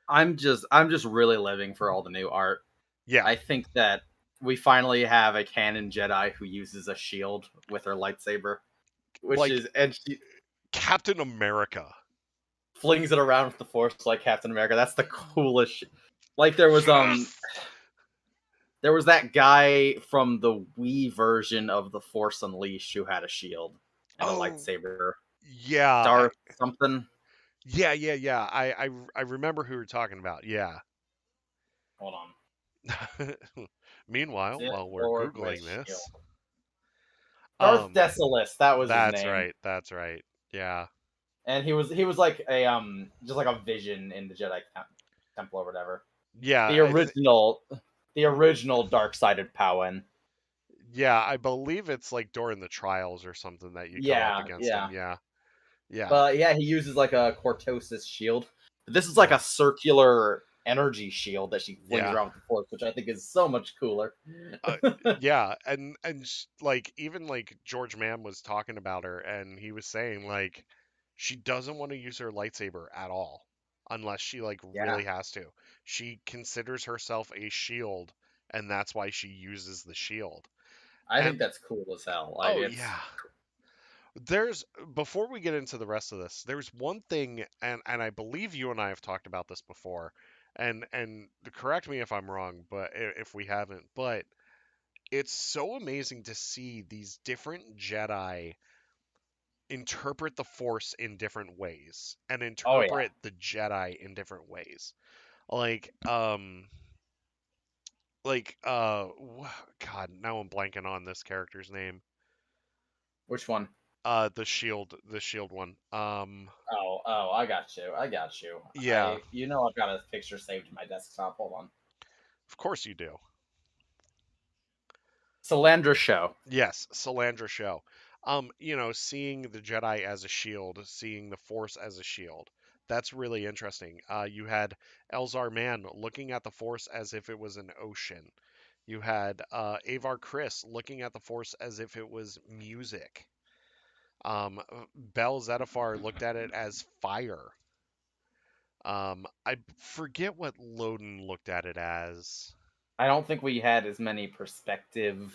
I'm just really living for all the new art. Yeah, I think that we finally have a canon Jedi who uses a shield with her lightsaber, which like is and she Captain America. flings it around with the force like Captain America. That's the coolest. Like Yes. there was that guy from the Wii version of the Force Unleashed who had a shield and a Oh, lightsaber. yeah. Darth something. Yeah. I remember who you're talking about. Yeah. Hold on. Meanwhile, Sith while we're Lord with googling shield. this, Darth um, Decimus, that was his that's name. right. That's right. Yeah. And he was like a just like a vision in the Temple or whatever. Yeah. The original the original dark sided Powen. Yeah. I believe it's like during the trials or something that you go up Yeah, against him. yeah. Yeah. Yeah. But yeah, he uses like a Cortosis shield. But this is like Yeah. a circular energy shield that she flings Yeah. around with the force, which I think is so much cooler. Uh, yeah, like even like George Mann was talking about her, and he was saying like she doesn't want to use her lightsaber at all, unless she like Yeah, really has to. She considers herself a shield, and that's why she uses the shield. I think And that's cool as hell. Like oh it's yeah, there's before we get into the rest of this, there's one thing, and I believe you and I have talked about this before, and correct me if I'm wrong, but if we haven't, but it's so amazing to see these different Jedi interpret the Force in different ways and oh yeah. interpret the Jedi in different ways. Like, God, now I'm blanking on this character's name. Which one? The shield one. Oh, I got you. I got you. Yeah, I've got a picture saved in my desktop. Hold on. of course you do. Salandra show. Yes, Salandra show. Seeing the Jedi as a shield, seeing the Force as a shield. That's really interesting. You had Elzar Mann looking at the Force as if it was an ocean. You had Avar Kriss looking at the Force as if it was music. Bel Zettifar looked at it as fire. I forget what Loden looked at it as. I don't think we had as many perspective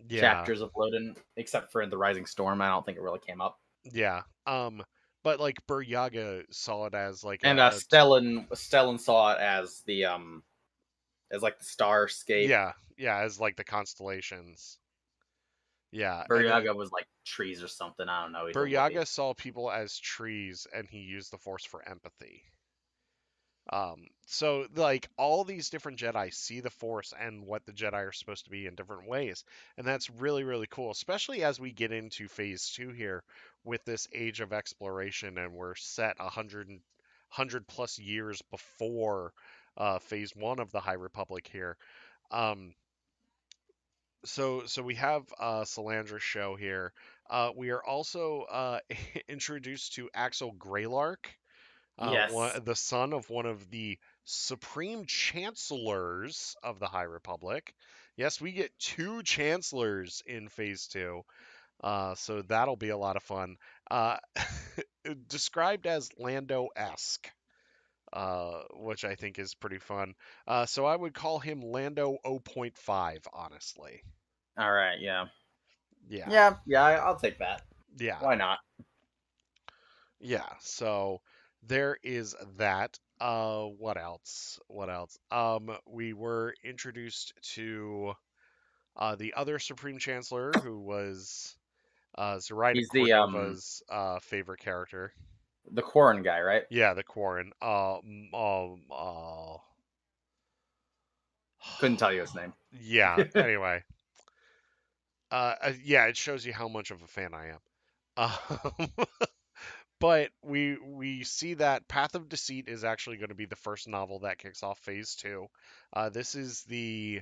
Yeah, chapters of Loden, except for in the Rising Storm. I don't think it really came up. yeah. But like Buryaga saw it as like And Stellan saw it as the as like the starscape. yeah, as like the constellations. Yeah, and then Buryaga was like trees or something. I don't know. He's a Wookiee. Buryaga saw people as trees, and he used the Force for empathy. So like all these different Jedi see the Force and what the Jedi are supposed to be in different ways, and that's really really cool, especially as we get into Phase 2 here with this age of exploration, and we're set 100 plus years before Phase 1 of the High Republic here. Um, so we have Salandra's show here. We are also introduced to Axel Greylark, Yes, the son of one of the supreme chancellors of the High Republic. Yes, we get 2 chancellors in Phase 2, so that'll be a lot of fun. Uh, described as Lando-esque, which I think is pretty fun. So I would call him Lando 0.5, honestly. all right, yeah, Yeah, yeah. I'll take that. yeah, Why not? yeah. So there is that. What else? What else? We were introduced to the other Supreme Chancellor, who was Zoraida He's the Cordova's favorite character. The Quarren guy, right? Yeah, the Quarren. Couldn't tell you his name. Yeah. Anyway, yeah, it shows you how much of a fan I am. Um, but we see that Path of Deceit is actually going to be the first novel that kicks off Phase Two. This is the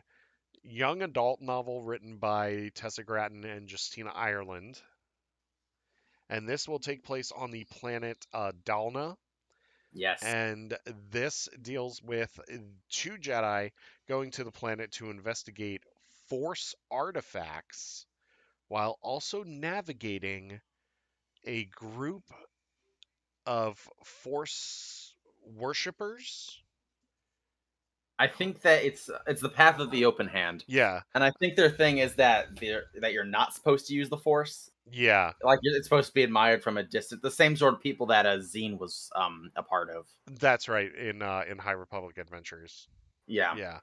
young adult novel written by Tessa Gratton and Justina Ireland, and this will take place on the planet Dalna. Yes. And this deals with two Jedi going to the planet to investigate Force artifacts while also navigating a group of Force worshippers. I think that it's the path of the open hand, Yeah, and I think their thing is that you're not supposed to use the Force. yeah, Like it's supposed to be admired from a distance. The same sort of people that Zine was a part of. that's right in High Republic Adventures. Yeah, Yeah.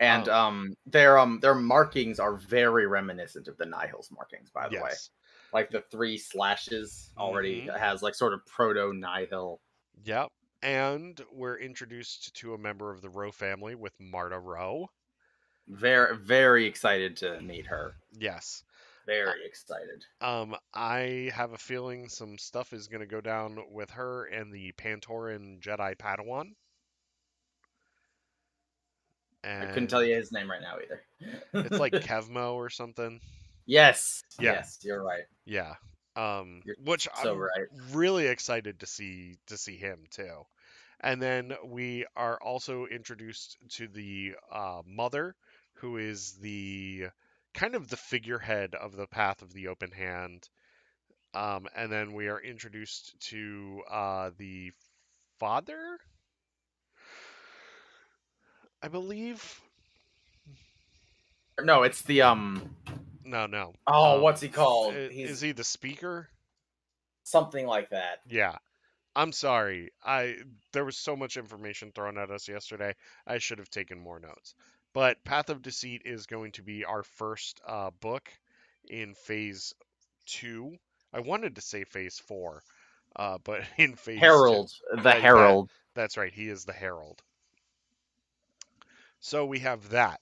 and Um, their markings are very reminiscent of the Nihil's markings. By the way, yes. like the three slashes already Mm-hmm. has like sort of proto Nihil. Yep. And we're introduced to a member of the Rowe family with Marta Rowe. Very excited to meet her. Yes. Uh, Very excited. I have a feeling some stuff is going to go down with her and the Pantoran Jedi Padawan. I couldn't tell And you his name right now it's like either. Kevmo or something. Yes, Yeah, yes, you're right. yeah. You're Which so I'm right. really excited to see him too. And then we are also introduced to the mother, who is the kind of the figurehead of the Path of the Open Hand. And then we are introduced to the father, I believe. No, it's the No, no. oh, what's he called? Is He's he the speaker? something like that. Yeah. I'm sorry. There was so much information thrown at us yesterday. I should have taken more notes. But Path of Deceit is going to be our first book in Phase Two. I wanted to say Phase Four, but in Phase Two. Herald, the That Herald. that's right. He is the Herald. So we have that.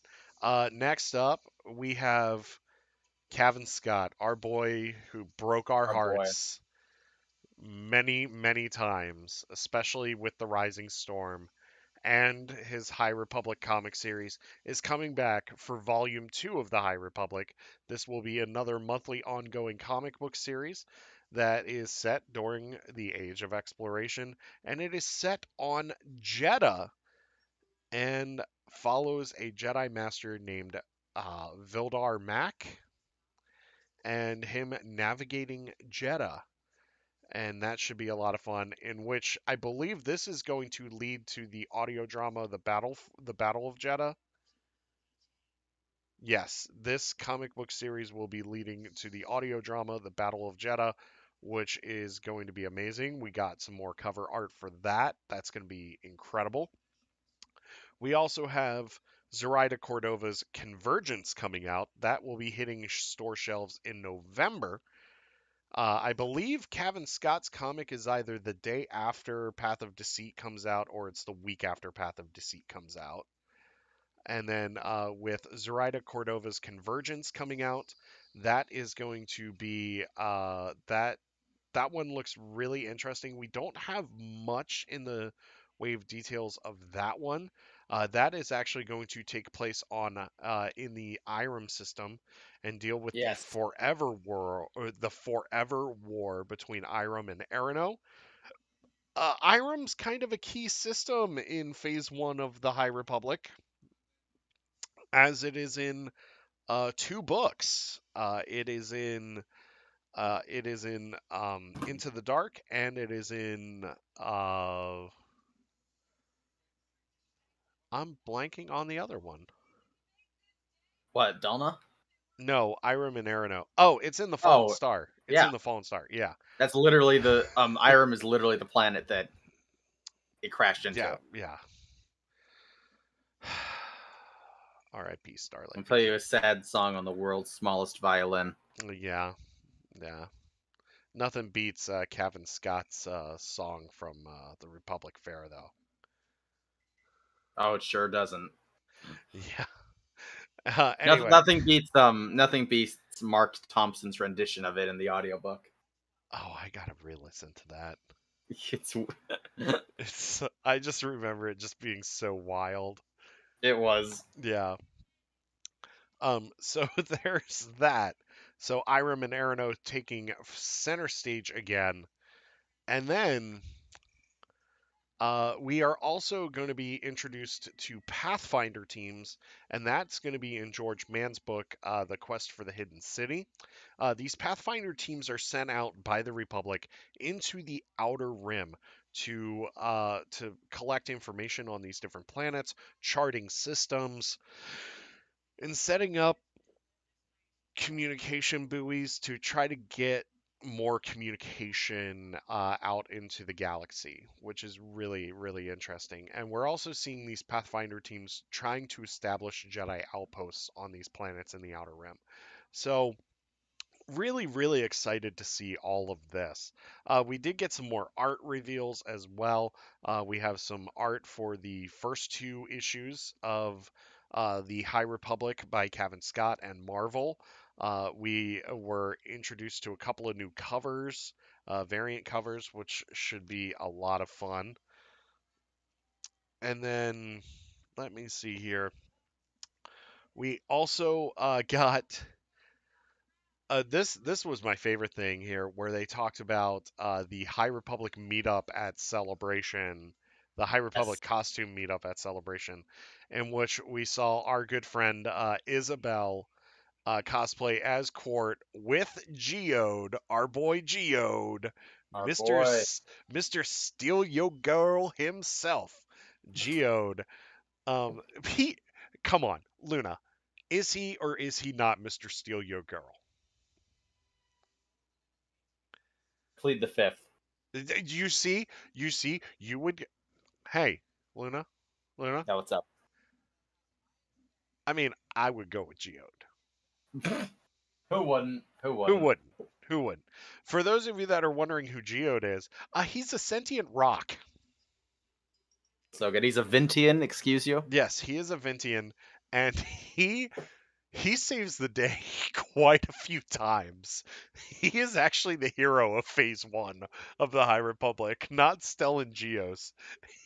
Next up, we have Cavan Scott, our boy who broke our Our boy. hearts many, many times, especially with the Rising Storm, and his High Republic comic series is coming back for Volume 2 of the High Republic. This will be another monthly ongoing comic book series that is set during the Age of Exploration, and it is set on Jeddah and follows a Jedi Master named Vildar Mack and him navigating Jeddah. And that should be a lot of fun. In which I believe this is going to lead to the audio drama, the Battle of Jeddah. Yes, this comic book series will be leading to the audio drama, the Battle of Jeddah, which is going to be amazing. We got some more cover art for that. That's going to be incredible. We also have Zoraida Cordova's Convergence coming out. That will be hitting store shelves in November. I believe Cavan Scott's comic is either the day after Path of Deceit comes out or it's the week after Path of Deceit comes out. And then with Zoraida Cordova's Convergence coming out, that is going to be that one looks really interesting. We don't have much in the way of details of that one. That is actually going to take place on in the Irem system and deal with the Yes. Forever War or the Forever War between Irem and Erino. Irem's kind of a key system in Phase One of the High Republic, as it is in two books. It is in Into the Dark, and it is in I'm blanking on the other one. What, Delna? No, Irem and Arano. Oh, it's in the Fallen Oh, Star. It's yeah. in the Fallen Star. Yeah. That's literally the Irem is literally the planet that it crashed Yeah, into. yeah. R.I.P. Starlight. I'll We play you can't. a sad song on the world's smallest violin. Yeah, yeah. Nothing beats Kevin Scott's song from the Republic Fair, though. Oh, it sure doesn't. Yeah. Nothing, Anyway, nothing beats Mark Thompson's rendition of it in the audiobook. oh, I gotta re-listen to that. It's I just remember it just being so wild. it was. Yeah. So there's that. So Irem and Arano taking center stage again, and then we are also going to be introduced to Pathfinder teams, and that's going to be in George Mann's book, The Quest for the Hidden City. These Pathfinder teams are sent out by the Republic into the Outer Rim to collect information on these different planets, charting systems, and setting up communication buoys to try to get more communication out into the galaxy, which is really, really interesting. And we're also seeing these Pathfinder teams trying to establish Jedi outposts on these planets in the Outer Rim. So, really, really excited to see all of this. We did get some more art reveals as well. We have some art for the first two issues of the High Republic by Kevin Scott and Marvel. We were introduced to a couple of new covers, variant covers, which should be a lot of fun. And then, let me see here. We also got this was my favorite thing here, where they talked about the High Republic meetup at Celebration, the High Republic Yes, costume meetup at Celebration, in which we saw our good friend Isabel cosplay as Court with Geode, our boy Geode, our Mister boy. Mister Steal Yo Girl himself, Geode. He, come on, Luna, is he or is he not Mister Steal Yo Girl? Plead the fifth. You see, you would. Hey, Luna, Luna. Now what's up? I mean, I would go with Geode. Who wouldn't? Who Who wouldn't? wouldn't? Who wouldn't? For those of you that are wondering who Geode is, he's a sentient rock. So good. He's a Vintian. Excuse you. Yes, he is a Vintian, and he saves the day quite a few times. He is actually the hero of Phase One of the High Republic, not Stellan Geos.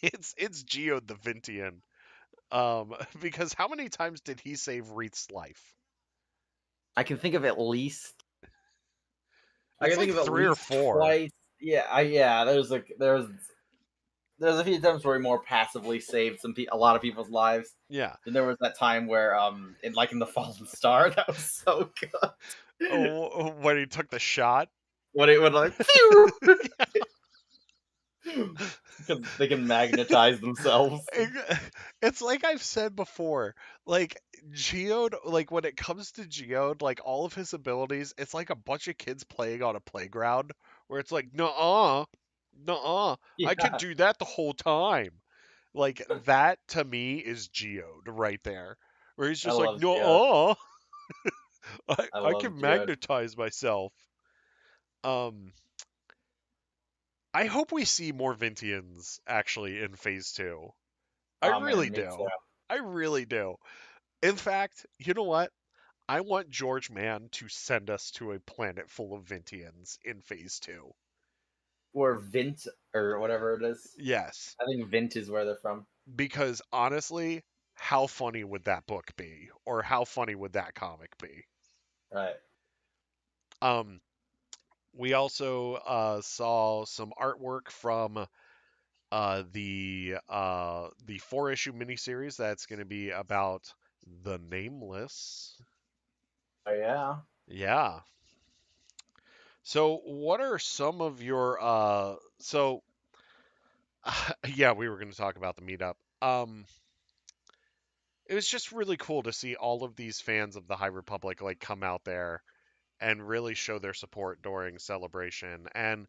It's Geode the Vintian. Because how many times did he save Reith's life? I can think of at least. I It's can think like of at three or least four. twice. Yeah, yeah. There's a few times where he more passively saved a lot of people's lives. Yeah. Then there was that time where in the Fallen Star that was so good. Oh, when he took the shot. When it would like phew, because they can magnetize themselves. It's like I've said before, like Geode, like when it comes to Geode, like all of his abilities, it's like a bunch of kids playing on a playground where it's like, nuh-uh, nuh-uh, I could Yeah, do that the whole time. Like that to me is Geode right there, where he's I just like, love Geode. nuh-uh, I I love can Geode. magnetize myself. Um, I hope we see more Vintians actually in Phase 2. I Oh really man, me too. do. I really do. In fact, you know what? I want George Mann to send us to a planet full of Vintians in Phase 2. Or Vint or whatever it is. Yes, I think Vint is where they're from. because honestly, how funny would that book be? Or how funny would that comic be? Right. Um, we also saw some artwork from the four-issue miniseries that's going to be about the Nameless. Oh yeah. Yeah. So, what are some of your yeah, we were going to talk about the meetup. It was just really cool to see all of these fans of the High Republic like come out there and really show their support during celebration. And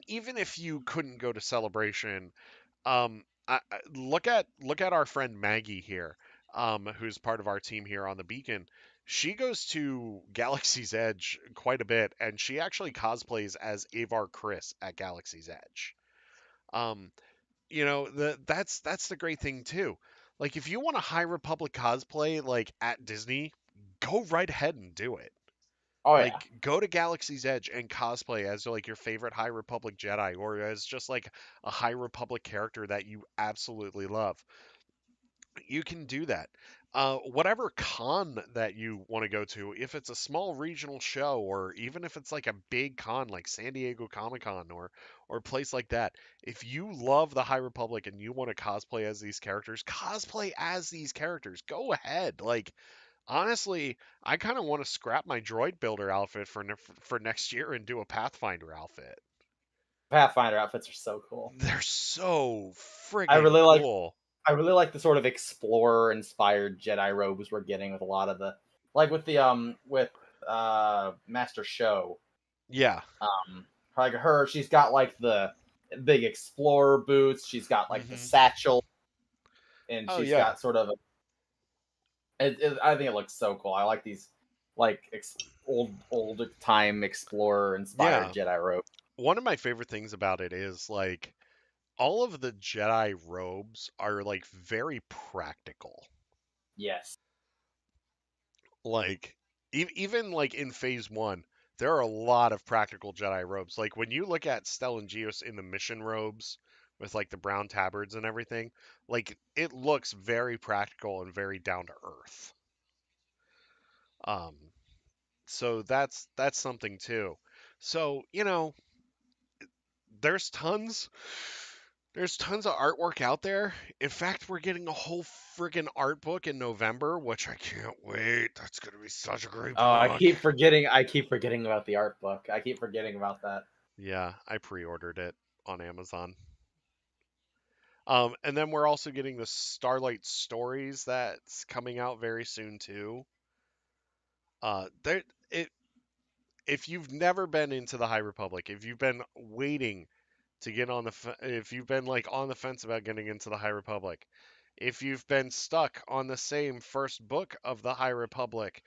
even if you couldn't go to celebration, look at our friend Maggie here, who's part of our team here on the Beacon. she goes to Galaxy's Edge quite a bit, and she actually cosplays as Avar Chris at Galaxy's Edge. Um, that's the great thing too. Like if you want a High Republic cosplay like at Disney, go right ahead and do it. Oh yeah, Like go to Galaxy's Edge and cosplay as like your favorite High Republic Jedi or as just like a High Republic character that you absolutely love. You can do that. Whatever con that you want to go to, if it's a small regional show or even if it's like a big con like San Diego Comic Con or a place like that, if you love the High Republic and you want to cosplay as these characters, cosplay as these characters. Go ahead. Like honestly, I kind of want to scrap my droid builder outfit for next year and do a Pathfinder outfit. Pathfinder outfits are so cool. They're so I friggin' really like cool. I really like the sort of explorer inspired Jedi robes we're getting with a lot of the like with Master Show. Yeah. Like her, she's got like the big explorer boots. She's got like the Hmm. satchel, and Oh she's yeah. got sort of I think it looks so cool. I like these like old time explorer inspired Yeah. Jedi robes. One of my favorite things about it is like all of the Jedi robes are like very practical. Yes. Like even like in phase 1, there are a lot of practical Jedi robes. Like when you look at Stellan Geos in the mission robes with like the brown tabards and everything, like it looks very practical and very down to earth. Um so that's something too. So, there's tons There's tons of artwork out there. In fact, we're getting a whole friggin' art book in November, which I can't wait. That's gonna be such a great Oh, book. I keep forgetting about the art book. I keep forgetting about that. Yeah, I pre-ordered it on Amazon. And then we're also getting the Starlight Stories that's coming out very soon too. There, it if you've never been into the High Republic, if you've been waiting to get on if you've been like on the fence about getting into the High Republic, if you've been stuck on the same first book of the High Republic,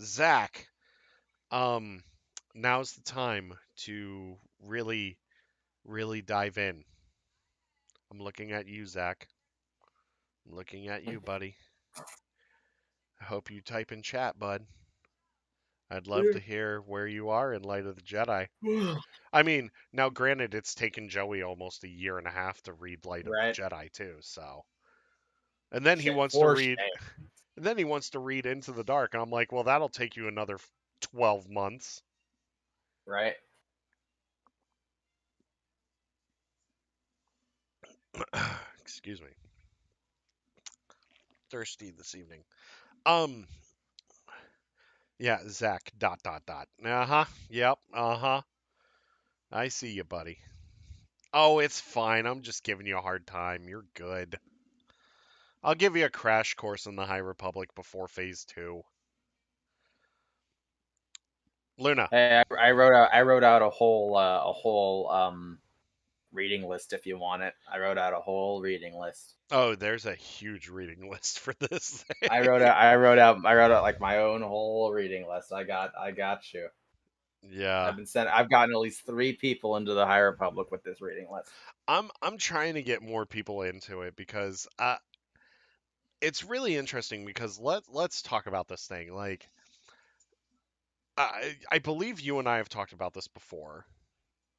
Zach, um, now's the time to really dive in. I'm looking at you, Zach. I'm looking at you, buddy. I hope you type in chat, bud. I'd love to hear where you are in light of the Jedi. I mean, now granted, it's taken Joey almost a year and a half to read Light of the Right? Jedi too, so. And then he Shit, wants to for read shame. and then he wants to read Into the Dark, and I'm like, well, that'll take you another 12 months. Right? Excuse me. Thirsty this evening. Um, yeah, Zach. Dot dot dot. Uh huh. Yep. Uh huh. I see you, buddy. Oh, it's fine. I'm just giving you a hard time. You're good. I'll give you a crash course in the High Republic before Phase 2. Luna. Hey, I wrote out a whole reading list if you want it. I wrote out a whole reading list. Oh, there's a huge reading list for this I wrote out like my own whole reading list. I got you. Yeah. I've gotten at least 3 people into the High Republic with this reading list. I'm trying to get more people into it because it's really interesting because let's talk about this thing. Like I believe you and I have talked about this before,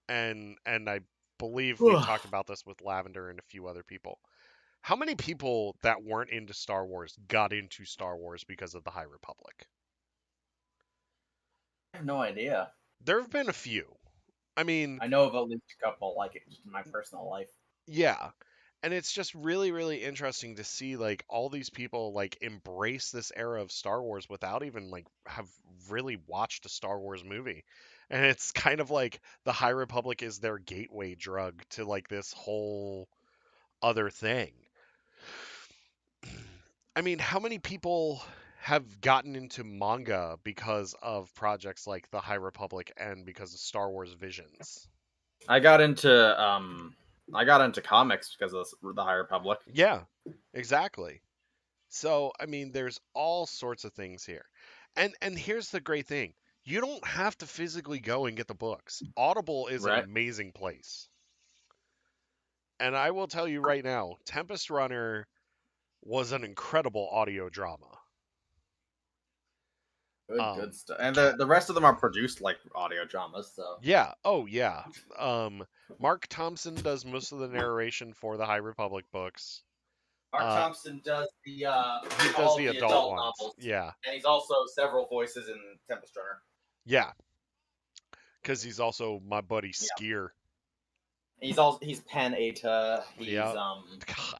and I believe we've talked about this with Lavender and a few other people. How many people that weren't into Star Wars got into Star Wars because of the High Republic? I have no idea. There have been a few. I mean, I know of at least a couple, like just in my personal life. yeah. And it's just really interesting to see like all these people like embrace this era of Star Wars without even like have really watched a Star Wars movie. And it's kind of like the High Republic is their gateway drug to like this whole other thing. I mean, how many people have gotten into manga because of projects like the High Republic and because of Star Wars Visions? I got into I got into comics because of the High Republic. Yeah, exactly. So, I mean, there's all sorts of things here. And here's the great thing. You don't have to physically go and get the books. Audible is an Right. amazing place. And I will tell you right now, Tempest Runner was an incredible audio drama. Good Um, stuff. And ca- the rest of them are produced like audio dramas. So yeah, oh yeah. Um, Mark Thompson does most of the narration for the High Republic books. Mark Uh, Thompson does he does all the of the adult adult ones. novels, Yeah, and he's also several voices in Tempest Runner. yeah, because he's also my buddy Yeah. Skier. He's Pan Eta. He's Yeah, God,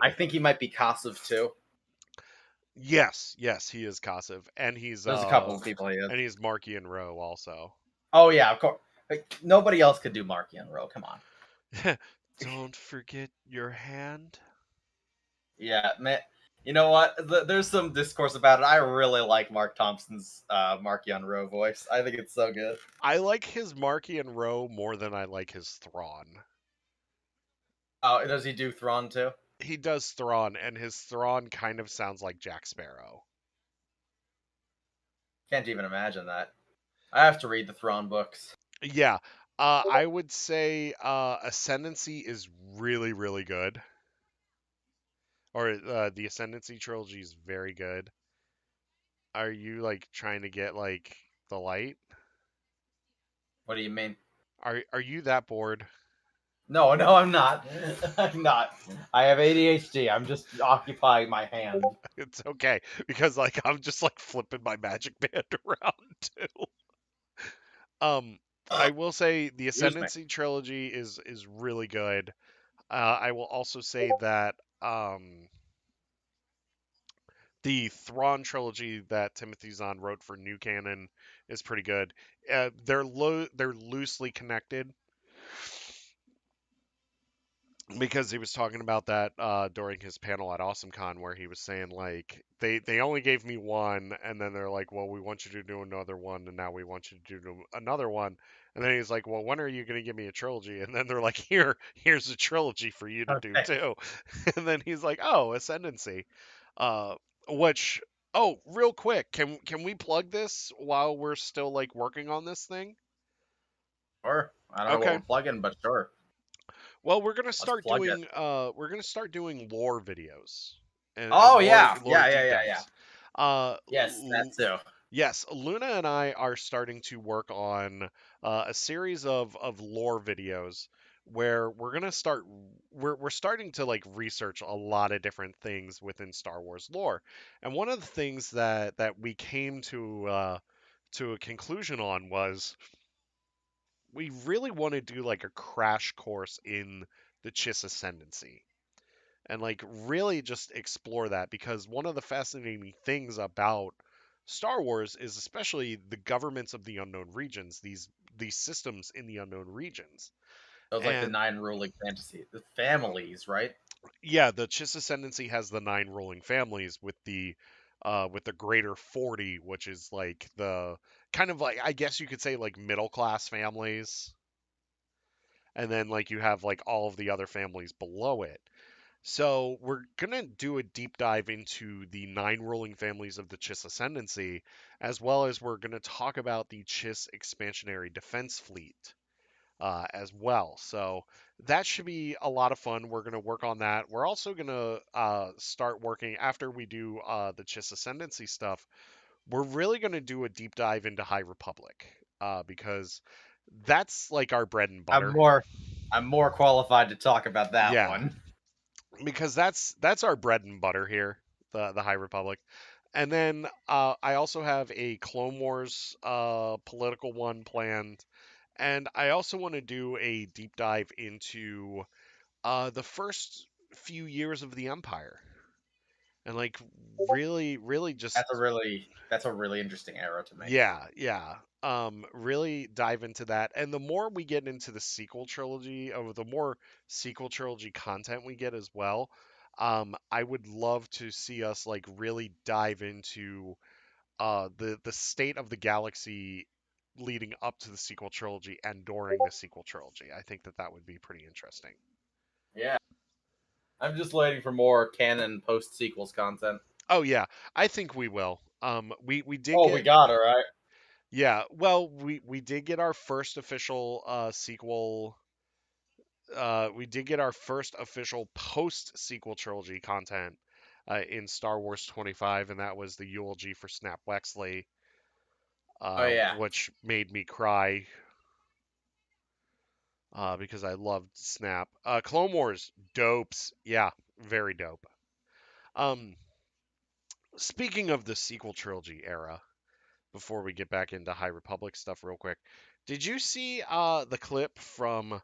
I Panada. think he might be Kosov too. Yes, yes, he is Kosov, There's a couple of people he is. and he's Marky and Rowe also. Oh yeah, of course. Like, nobody else could do Marky and Rowe. Come on. Don't forget your hand. Yeah, man. You know what? There's some discourse about it. I really like Mark Thompson's Marky and Rowe voice. I think it's so good. I like his Marky and Rowe more than I like his Thrawn. Oh, does he do Thrawn too? He does Thrawn, and his Thrawn kind of sounds like Jack Sparrow. Can't even imagine that. I have to read the Thrawn books. Yeah, I would say Ascendancy is really, really good. Or the Ascendancy trilogy is very good. Are you like trying to get like the light? What do you mean? Are you that bored? No, no, I'm not. I'm not. I have ADHD. I'm just occupying my hand. It's okay because like I'm just like flipping my magic band around too. Um, I will say the Excuse me. Ascendancy trilogy is really good. I will also say that the Thrawn trilogy that Timothy Zahn wrote for New Canon is pretty good. They're loosely connected because he was talking about that during his panel at AwesomeCon, where he was saying like they only gave me one, and then they're like, well, we want you to do another one, and now we want you to do another one, and then he's like, well, when are you going to give me a trilogy? And then they're like, here's a trilogy for you to do Okay. too, and then he's like, oh, Ascendancy, uh, which. Oh, real quick, can we plug this while we're still like working on this thing? Sure. I don't know what Okay. we're plugging, but sure. Well, Let's plug it. we're gonna start doing lore videos and Oh yeah. lore Yeah, yeah, deep yeah, yeah. dives. Uh, Yes, that too. yes, Luna and I are starting to work on a series of lore videos where we're starting to like research a lot of different things within Star Wars lore. And one of the things that we came to a conclusion on was we really want to do like a crash course in the Chiss Ascendancy and like really just explore that because one of the fascinating things about Star Wars is especially the governments of the unknown regions, these systems in the unknown regions. Those like the And nine ruling fantasy, the families, right? yeah, the Chiss Ascendancy has the nine ruling families with the greater 40, which is like the kind of like I guess you could say like middle class families, and then like you have like all of the other families below it. So we're gonna do a deep dive into the nine ruling families of the Chiss Ascendancy, as well as we're gonna talk about the Chiss expansionary defense fleet as well. So that should be a lot of fun. We're gonna work on that. We're also gonna start working after we do the Chiss Ascendancy stuff. We're really gonna do a deep dive into High Republic because that's like our bread and I'm butter. more I'm more qualified to talk about that Yeah, one. because that's our bread and butter here, the High Republic. And then I also have a Clone Wars political one planned, and I also want to do a deep dive into the first few years of the Empire, and like really just That's a really interesting era to me. yeah. Really dive into that. And the more we get into the sequel trilogy, or the more sequel trilogy content we get as well, I would love to see us like really dive into the state of the galaxy leading up to the sequel trilogy and during the sequel trilogy. I think that that would be pretty interesting. Yeah. I'm just waiting for more canon post sequels content. Oh yeah, I think we will. We did Oh, we get got it right. yeah. Well, we did get our first official sequel. We did get our first official post sequel trilogy content in Star Wars 25, and that was the eulogy for Snap Wexley, Oh yeah, which made me cry because I loved Snap. Clone Wars, dopes. Yeah, very dope. Um, Speaking of the sequel trilogy era, before we get back into High Republic stuff real quick, did you see the clip from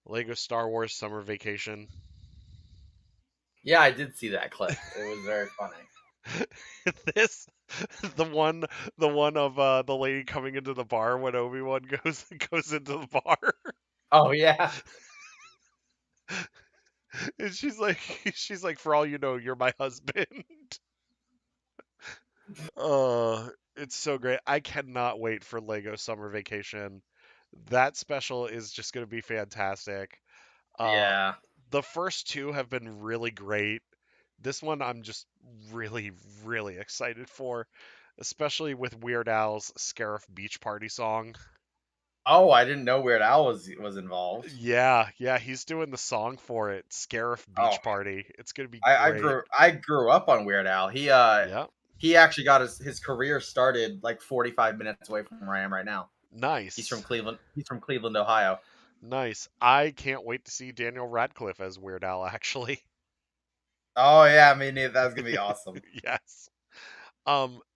Lego Star Wars Summer Vacation? yeah. I did see that clip. It was very funny. this the one of the lady coming into the bar when Obi-Wan goes into the bar. Oh yeah, And she's like, for all you know, you're my husband. It's so great. I cannot wait for Lego Summer Vacation. That special is just going to be fantastic. Uh, yeah. the first two have been really great. This one I'm just really, really excited for, especially with Weird Al's Scarif Beach Party song. Oh, I didn't know Weird Al was involved. Yeah, yeah, he's doing the song for it, Scarif Oh, Beach Party. It's gonna be I great. grew up on Weird Al. Yeah, He actually got his career started like 45 minutes away from where I am right now. He's from nice, Cleveland. He's from Cleveland, Ohio. nice. I can't wait to see Daniel Radcliffe as Weird Al, actually. Oh yeah, I mean that's gonna be awesome. Yes.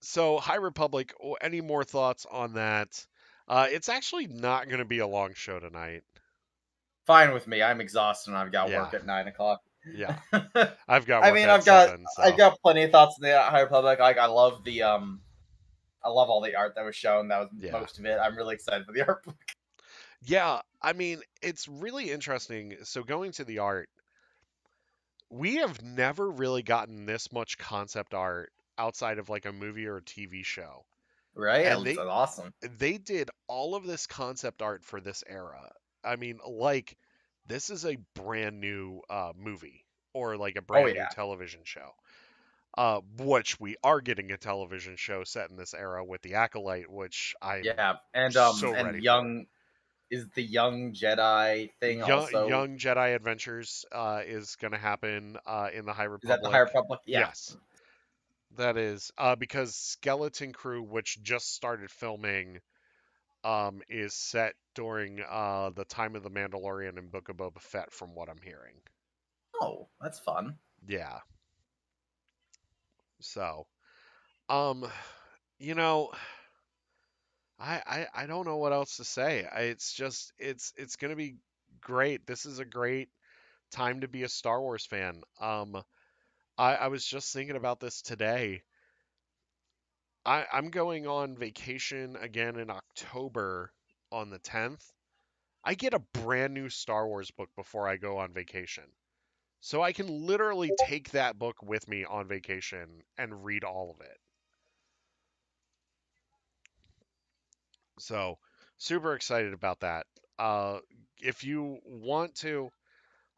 So High Republic, any more thoughts on that? It's actually not gonna be a long show tonight. Fine with me. I'm exhausted and I've got Yeah, work at 9 o'clock. yeah. I've got I work mean, at 7, I've so got plenty of thoughts on the High Republic. Like I love the I love all the art that was shown. That was yeah. most of it. I'm really excited for the art. Yeah, I mean, it's really interesting. So going to the art, we have never really gotten this much concept art outside of like a movie or a TV show. Right? And It's awesome. they did all of this concept art for this era. I mean, like this is a brand new movie or like a Oh brand new yeah, television show. Which we are getting a television show set in this era with the Acolyte, which I'm yeah. so And ready for. young is the young Jedi thing also. Young Jedi Adventures is going to happen in the High Is that the High Republic. Republic? Yeah. Yes, that is because Skeleton Crew, which just started filming, is set during the time of the Mandalorian and Book of Boba Fett, from what I'm hearing. Oh, that's fun. Yeah. So, um, you know, I don't know what else to say. It's just it's gonna be great. This is a great time to be a Star Wars fan. I was just thinking about this today. I'm going on vacation again in October on the 10th. I get a brand new Star Wars book before I go on vacation. So I can literally take that book with me on vacation and read all of it. So super excited about that. Uh, if you want to,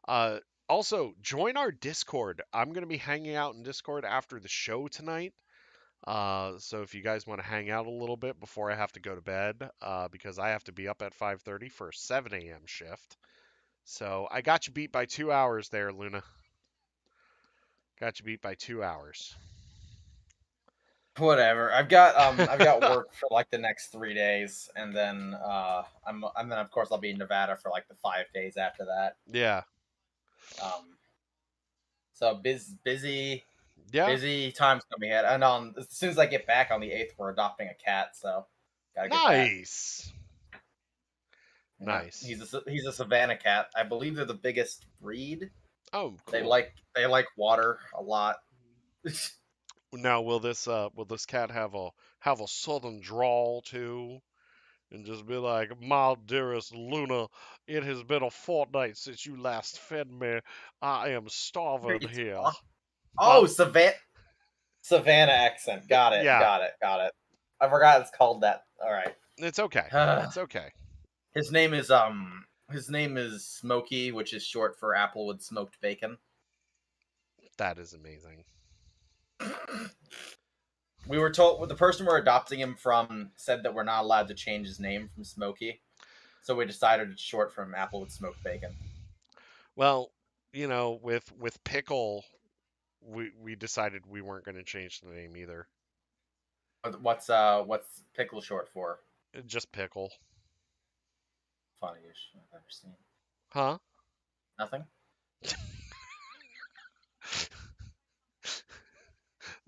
uh, also join our Discord. I'm going to be hanging out in Discord after the show tonight. So if you guys want to hang out a little bit before I have to go to bed, because I have to be up at 5:30 for a 7 a.m. shift. So I got you beat by 2 hours there, Luna. Got you beat by 2 hours. Whatever. I've got work for like the next 3 days, and then and then of course I'll be in Nevada for like the 5 days after that. Yeah. Um, so Yeah. busy times coming ahead. And as soon as I get back on the 8th, we're adopting a cat, so gotta get that. Nice. Yeah, Nice. he's a Savannah cat. I believe they're the biggest breed. Oh, They cool. like water a lot. Now will this cat have a southern drawl too? And just be like, my dearest Luna, it has been a fortnight since you last fed me. I am starving It's here. oh Huh? Savannah accent. Got it. Yeah. Got it. I forgot it's called that. All right. It's okay. It's okay. His name is Smokey, which is short for Applewood smoked bacon. That is amazing. We were told the person we're adopting him from said that we're not allowed to change his name from Smokey, so we decided it's short from Apple with smoked bacon. Well, with Pickle, we decided we weren't going to change the name either. What's pickle short for? Just Pickle. Funniest I've ever seen. Huh? Nothing.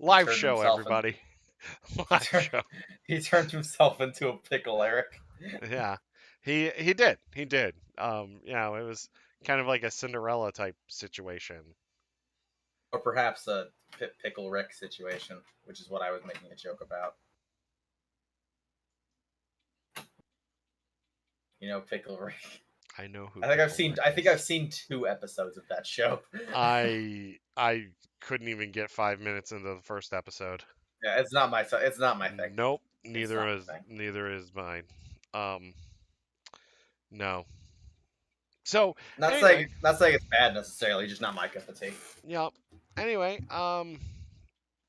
He Live turned show, himself and everybody. he Live turned show. he turned himself into a pickle, Eric. Yeah. He did. He did. It was kind of like a Cinderella type situation. Or perhaps a pickle Rick situation, which is what I was making a joke about. You know, pickle Rick. I know who I think I've Pickle seen. Rick I think is. I've seen 2 episodes of that show. I couldn't even get 5 minutes into the first episode. Yeah, it's not my. It's not my thing. Nope, It's neither not is my thing. neither is mine. Um, no. So Not saying. anyway, Not saying it's bad necessarily. Just not my cup of tea. yep. Anyway,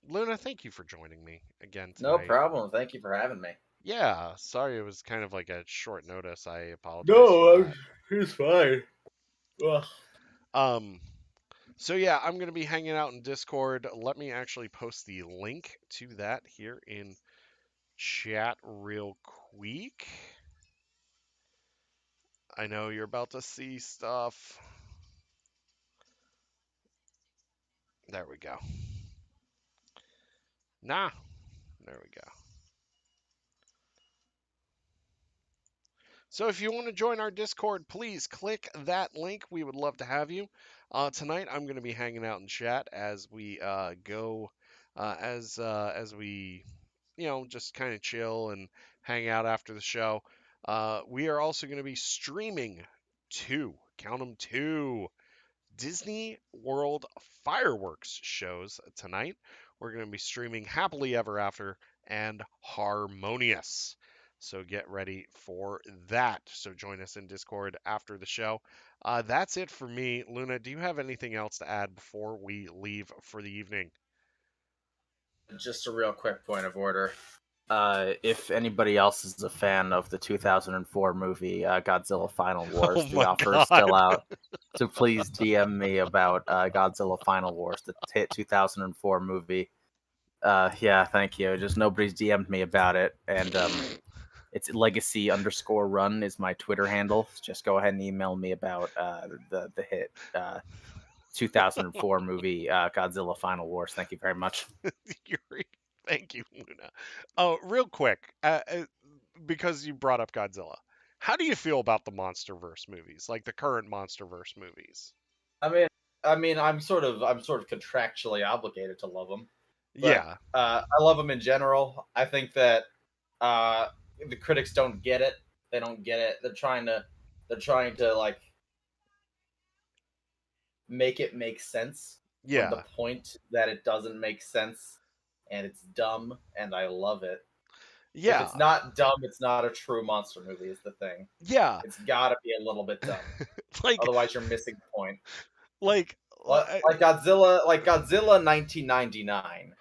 Luna, thank you for joining me again No tonight. problem. Thank you for having me. Yeah, sorry it was kind of like a short notice. I apologize for No, that. it's fine. Ugh. Um, so yeah, I'm gonna be hanging out in Discord. Let me actually post the link to that here in chat real quick. I know you're about to see stuff. There we go. Nah, there we go. So if you want to join our Discord, please click that link. We would love to have you. Tonight I'm going to be hanging out in chat as we go, as we, just kind of chill and hang out after the show. We are also going to be streaming count them, two Disney World fireworks shows tonight. We're going to be streaming Happily Ever After and Harmonious. So get ready for that. So join us in Discord after the show. That's it for me. Luna, do you have anything else to add before we leave for the evening? Just a real quick point of order. If anybody else is a fan of the 2004 movie Godzilla Final Oh Wars, the my offer is still God. out. So please DM me about Godzilla Final Wars, the 2004 movie. Yeah, thank you. Just nobody's DM'd me about it, and it's legacy_run is my Twitter handle. Just go ahead and email me about the hit 2004 movie Godzilla Final Wars. Thank you very much. Thank you, Luna. Oh, real quick, because you brought up Godzilla, how do you feel about the MonsterVerse movies, like the current MonsterVerse movies? I mean, I'm sort of contractually obligated to love them, but Yeah, I love them in general. I think that uh, the critics don't get it. They don't get it. They're trying to like make it make sense from the yeah, point that it doesn't make sense, and it's dumb, and I love it. If it's yeah, not dumb, it's not a true monster movie. Is the thing. yeah. It's got to be a little bit dumb. like, Otherwise, you're missing the point. like, Like Godzilla 1999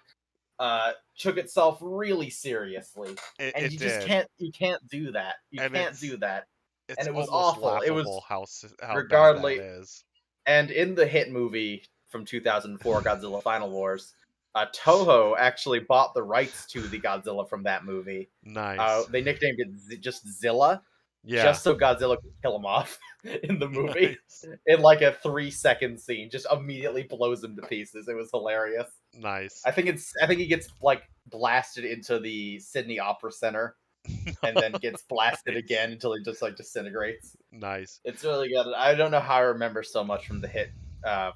took itself really seriously, and it you just did, can't do that. You and can't do that, and it's it was almost awful. It was laughable how bad that regardless, is. and in the hit movie from 2004, Godzilla Final Wars, Toho actually bought the rights to the Godzilla from that movie. Nice. They nicknamed it just Zilla, Yeah, just so Godzilla could kill him off in the movie nice, in like a 3 second scene. Just immediately blows him to pieces. It was hilarious. nice. I think he gets like blasted into the Sydney Opera Center and then gets blasted Nice, again until he just like disintegrates. nice. It's really good. I don't know how I remember so much from the hit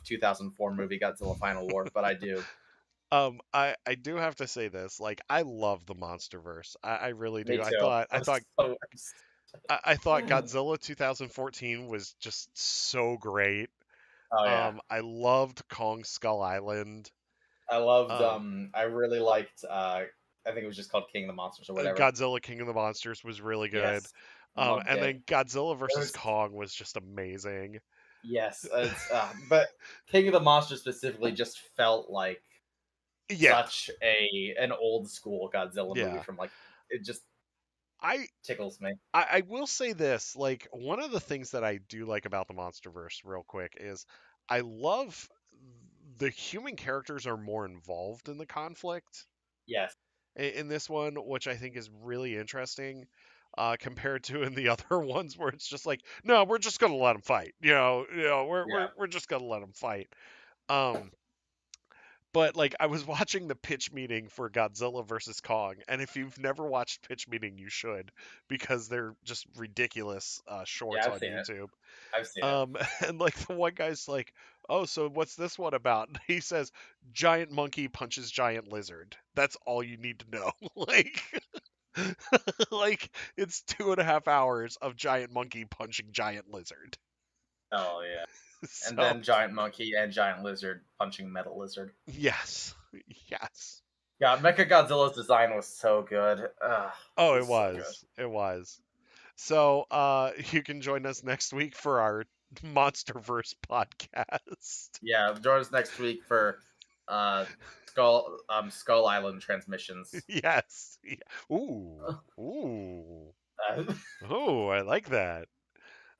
2004 movie Godzilla Final Wars, but I do. I do have to say this. Like, I love the MonsterVerse. I really Me do. too. I thought Godzilla 2014 was just so great. Oh yeah. I loved Kong Skull Island. I loved Um, I really liked I think it was just called King of the Monsters or whatever. Godzilla King of the Monsters was really good. Yes. Loved And it. then Godzilla It versus was Kong was just amazing. Yes, it's but King of the Monsters specifically just felt like Yeah, such an old school Godzilla movie yeah. from like it just I tickles me. I will say this, like one of the things that I do like about the MonsterVerse, real quick, is I love the human characters are more involved in the conflict Yes. in this one, which I think is really interesting. Compared to in the other ones where it's just like, no, we're just gonna let them fight. Yeah. We're just gonna let them fight. Um, but like I was watching the pitch meeting for Godzilla versus Kong, and if you've never watched pitch meeting, you should because they're just ridiculous Yeah, shorts I've on seen it. YouTube. I've seen it. And like the one guy's like, "Oh, so what's this one about?" And he says, "Giant monkey punches giant lizard." That's all you need to know. Like, like it's 2.5 hours of giant monkey punching giant lizard. Oh yeah. And So then giant monkey and giant lizard punching metal lizard. yes, yes. Yeah, Mecha Godzilla's design was so good. Oh, It it was so good. was. It was. So, you can join us next week for our MonsterVerse podcast. Yeah, join us next week for uh Skull Island transmissions. Yes. Yeah. Ooh. Ooh. Uh, Ooh, I like that.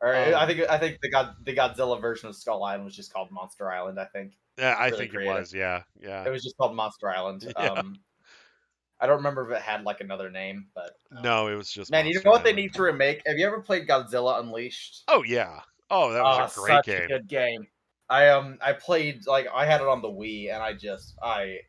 or Um, I think the Godzilla version of Skull Island was just called Monster Island. I think yeah, I really think it creative. was. Yeah. Yeah. It was just called Monster Island. Yeah. I don't remember if it had like another name, but No, it was just man, you know Monster what they Island. need to remake? Have you ever played Godzilla Unleashed? Oh, yeah. Oh, that was a Ah, great such a game. good game. I played like I had it on the Wii and I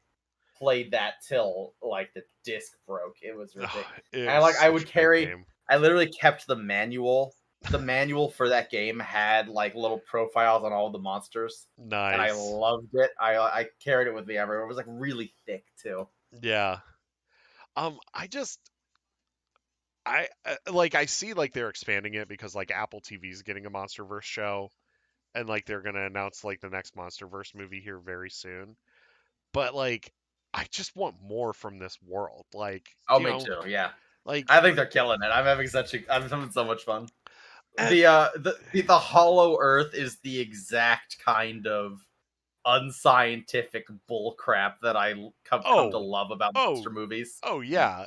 played that till like the disc broke. It was Oh, ridiculous. it And was like I such would a great carry game. I literally kept the manual. The manual for that game had like little profiles on all the monsters. And I Nice. loved it. I carried it with me everywhere. It was like really thick too. Yeah. I just like I see like they're expanding it because like Apple TV's getting a MonsterVerse show and like they're gonna announce like the next MonsterVerse movie here very soon. But like I just want more from this world. Like, Oh, me too. Yeah. like I think they're killing it. I'm having so much fun. and The Hollow Earth is the exact kind of unscientific bullcrap that come to oh, love about oh, monster movies. oh yeah,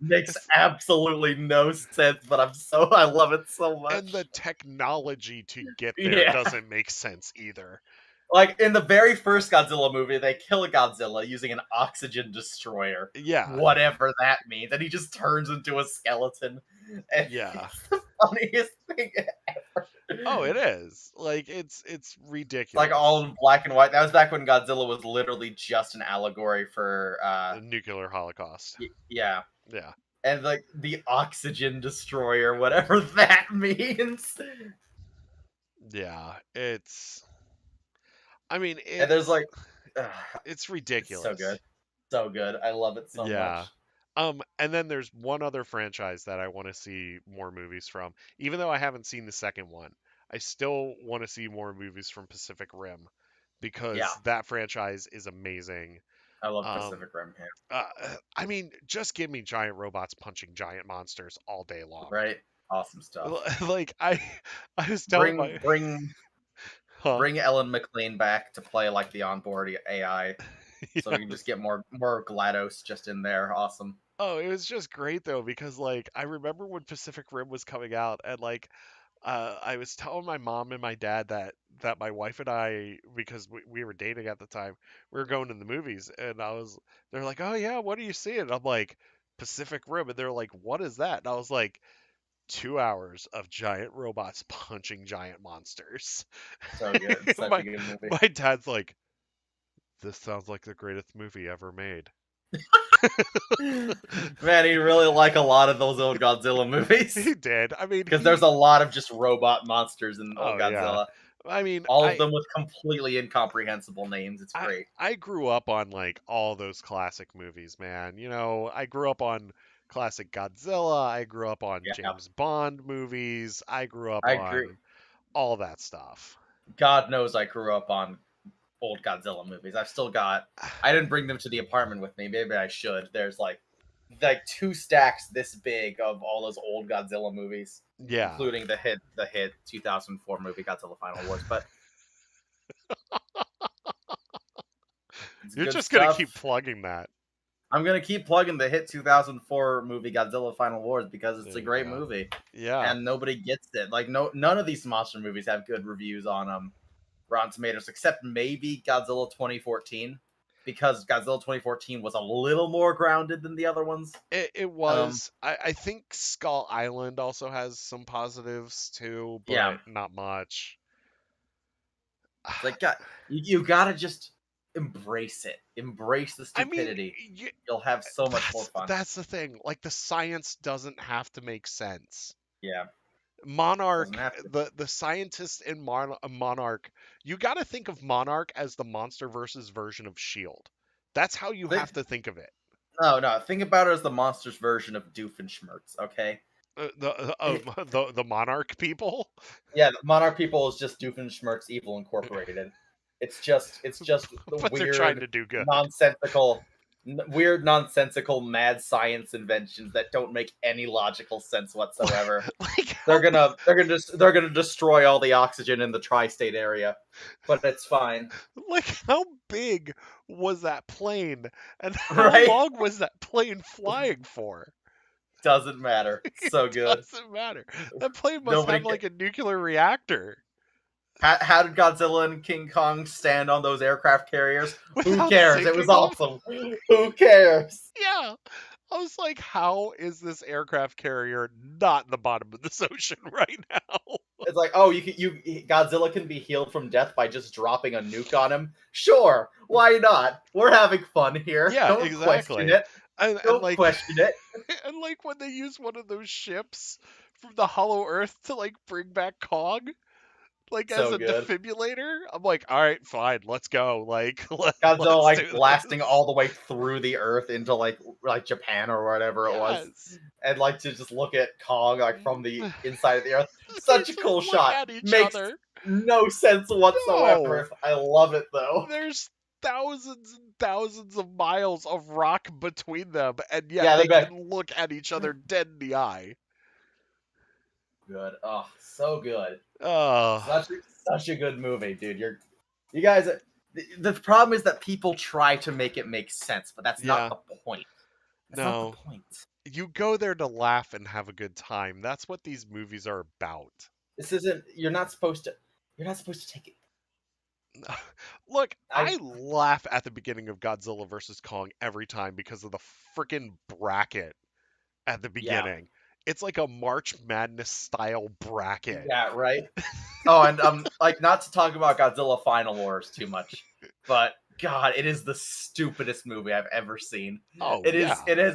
Makes it's absolutely no sense, but I love it so and the much. technology to get there Yeah. doesn't make sense either. Like in the very first Godzilla movie, they kill a Godzilla using an oxygen destroyer, Yeah, whatever that means, and he just turns into a skeleton. And yeah. it's the funniest thing ever. Oh, it is. Like it's Like all ridiculous. in black and white. That was back when Godzilla was literally just an allegory for A nuclear holocaust. yeah. Yeah. And like the oxygen destroyer, whatever that means. Yeah. I mean, And there's like ugh, it's it's so good. ridiculous. So good. I love it so Yeah. much. And then there's one other franchise that I want to see more movies from. Even though I haven't seen the second one, I still want to see more movies from Pacific Rim Yeah. because that franchise is amazing. I love Um, Pacific Rim here. I mean, just give me giant robots punching giant monsters all day long. Right? Awesome stuff. Like I was telling Bring my, bring huh? bring Ellen McLean back to play like the onboard AI so we can just Yes. get more GLaDOS just in there. Awesome. Oh, it was just great though because like I remember when Pacific Rim was coming out and like I was telling my mom and my dad that my wife and I, because we were dating at the time, we were going to the movies, and they're like, "Oh yeah, what are you seeing?" And I'm like, "Pacific Rim," and they're like, "What is that?" And I was like, "2 hours of giant robots punching giant monsters." So good. Such a my good movie. my dad's like, "This sounds like the greatest movie ever made." Man, he really like a lot of those old Godzilla movies He did. I mean, because there's a lot of just robot monsters in old oh yeah. Godzilla. I mean, All of them with completely incomprehensible names. It's I great. I grew up on like all those classic movies, man. I grew up on classic Godzilla. I grew up on Yeah, James Bond movies. I grew up I agree. on all that stuff. God knows I grew up on old Godzilla movies. I've still got. I didn't bring them to the apartment with me. Maybe I should. There's like like 2 stacks this big of all those old Godzilla movies, Yeah. including the hit 2004 movie Godzilla Final Wars. But it's You're good just gonna keep stuff. plugging that. I'm gonna keep plugging the hit 2004 movie Godzilla Final Wars because it's There a you great go. movie, Yeah. and nobody gets it. Like none of these monster movies have good reviews on Rotten Tomatoes, except maybe Godzilla 2014, because Godzilla 2014 was a little more grounded than the other ones. It Um, was. I think Skull Island also has some positives too, yeah, but not much. it's like God, you gotta just embrace the I mean, stupidity. You'll have so much more fun. that's the thing. Like the science doesn't have to make sense. Yeah, doesn't Monarch, have to. the scientist in Monarch, you got to think of Monarch as the monster versus version of Shield. That's how you Think, have to think of it. no, think about it as the monsters version of Doofenshmirtz. Okay, The Monarch people. yeah, the Monarch people is just Doofenshmirtz Evil Incorporated. It's just the But they're trying weird, to do good. nonsensical mad science inventions that don't make any logical sense whatsoever. Like They're how gonna they're gonna destroy all the oxygen in the tri-state area, but it's fine, like how big was that plane, and how right? long was that plane flying for? Doesn't matter. It So good. doesn't matter. That plane must Nobody. have like a nuclear reactor How did Godzilla and King Kong stand on those aircraft carriers? Who without cares? It was sinking them. awesome. Who cares? Yeah. I was like, how is this aircraft carrier not in the bottom of this ocean right now? It's like, oh, Godzilla can be healed from death by just dropping a nuke on him. Sure, why not? We're having fun here. Yeah, Don't question exactly. it. And Don't like question it. and like when they use one of those ships from the Hollow Earth to like bring back Kong, like as So a good. defibrillator, I'm like, all right, fine, let's go. Like Godzilla let's like do blasting this. all the way through the Earth into like Japan or whatever it was, Yes. and like to just look at Kong like from the inside of the Earth. They Such a just cool look shot. at each Makes other. no sense No. whatsoever. I love it though. There's thousands and thousands of miles of rock between them, and yet Yeah, they're they back. can look at each other dead in the eye. Good. Oh, so good. Oh, Such a good movie, dude. You guys. The problem is that people try to make it make sense, but that's not yeah. the point. That's not the No. point. You go there to laugh and have a good time. That's what these movies are about. This isn't. You're not supposed to. You're not supposed to take it. Look, I I laugh at the beginning of Godzilla vs. Kong every time because of the freaking bracket at the Yeah. beginning. It's like a March Madness style bracket. Yeah. Right. Oh, and like not to talk about Godzilla Final Wars too much, but God, it is the stupidest movie I've ever seen. Oh, It is. yeah. It is.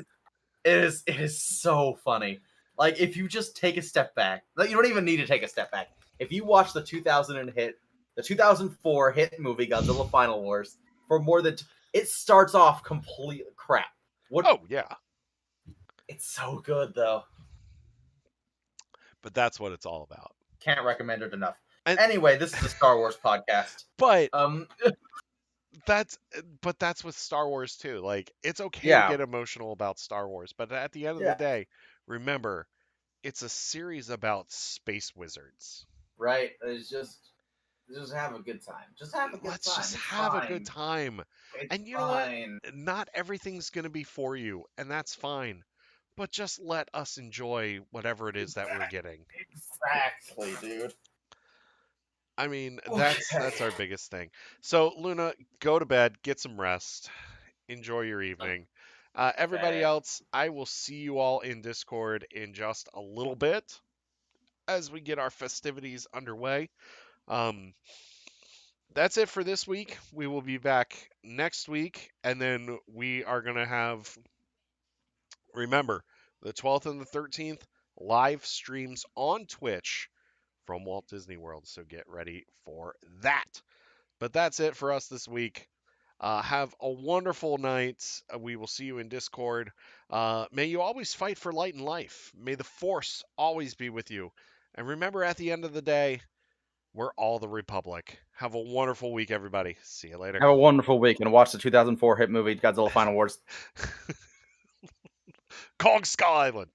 It is. It is so funny. Like if you just take a step back, like, you don't even need to take a step back. If you watch the 2004 hit movie Godzilla Final Wars for more than it starts off completely crap. What? Oh, yeah. It's so good though. But that's what it's all about. Can't recommend it enough. And Anyway, this is a Star Wars podcast. but Um, that's but that's with Star Wars too. Like it's okay to yeah, get emotional about Star Wars, but at the end of the yeah, day, remember, it's a series about space wizards. right. It's just have a good time. Just have a good Let's time. just It's have a good fine. time. It's And you know what? fine. Not everything's going to be for you, and that's fine. But just let us enjoy whatever it is that we're getting. Exactly, dude. I mean, Okay. that's our biggest thing. So, Luna, go to bed, get some rest, enjoy your evening. Everybody Okay. else, I will see you all in Discord in just a little bit as we get our festivities underway. Um, that's it for this week. We will be back next week, and then we are going to have, remember, the 12th and the 13th live streams on Twitch from Walt Disney World. So get ready for that. But that's it for us this week. Have a wonderful night. We will see you in Discord. May you always fight for light and life. May the Force always be with you. And remember, at the end of the day, we're all the Republic. Have a wonderful week, everybody. See you later. Have a wonderful week and watch the 2004 hit movie Godzilla Final Wars. Kong Skull Island.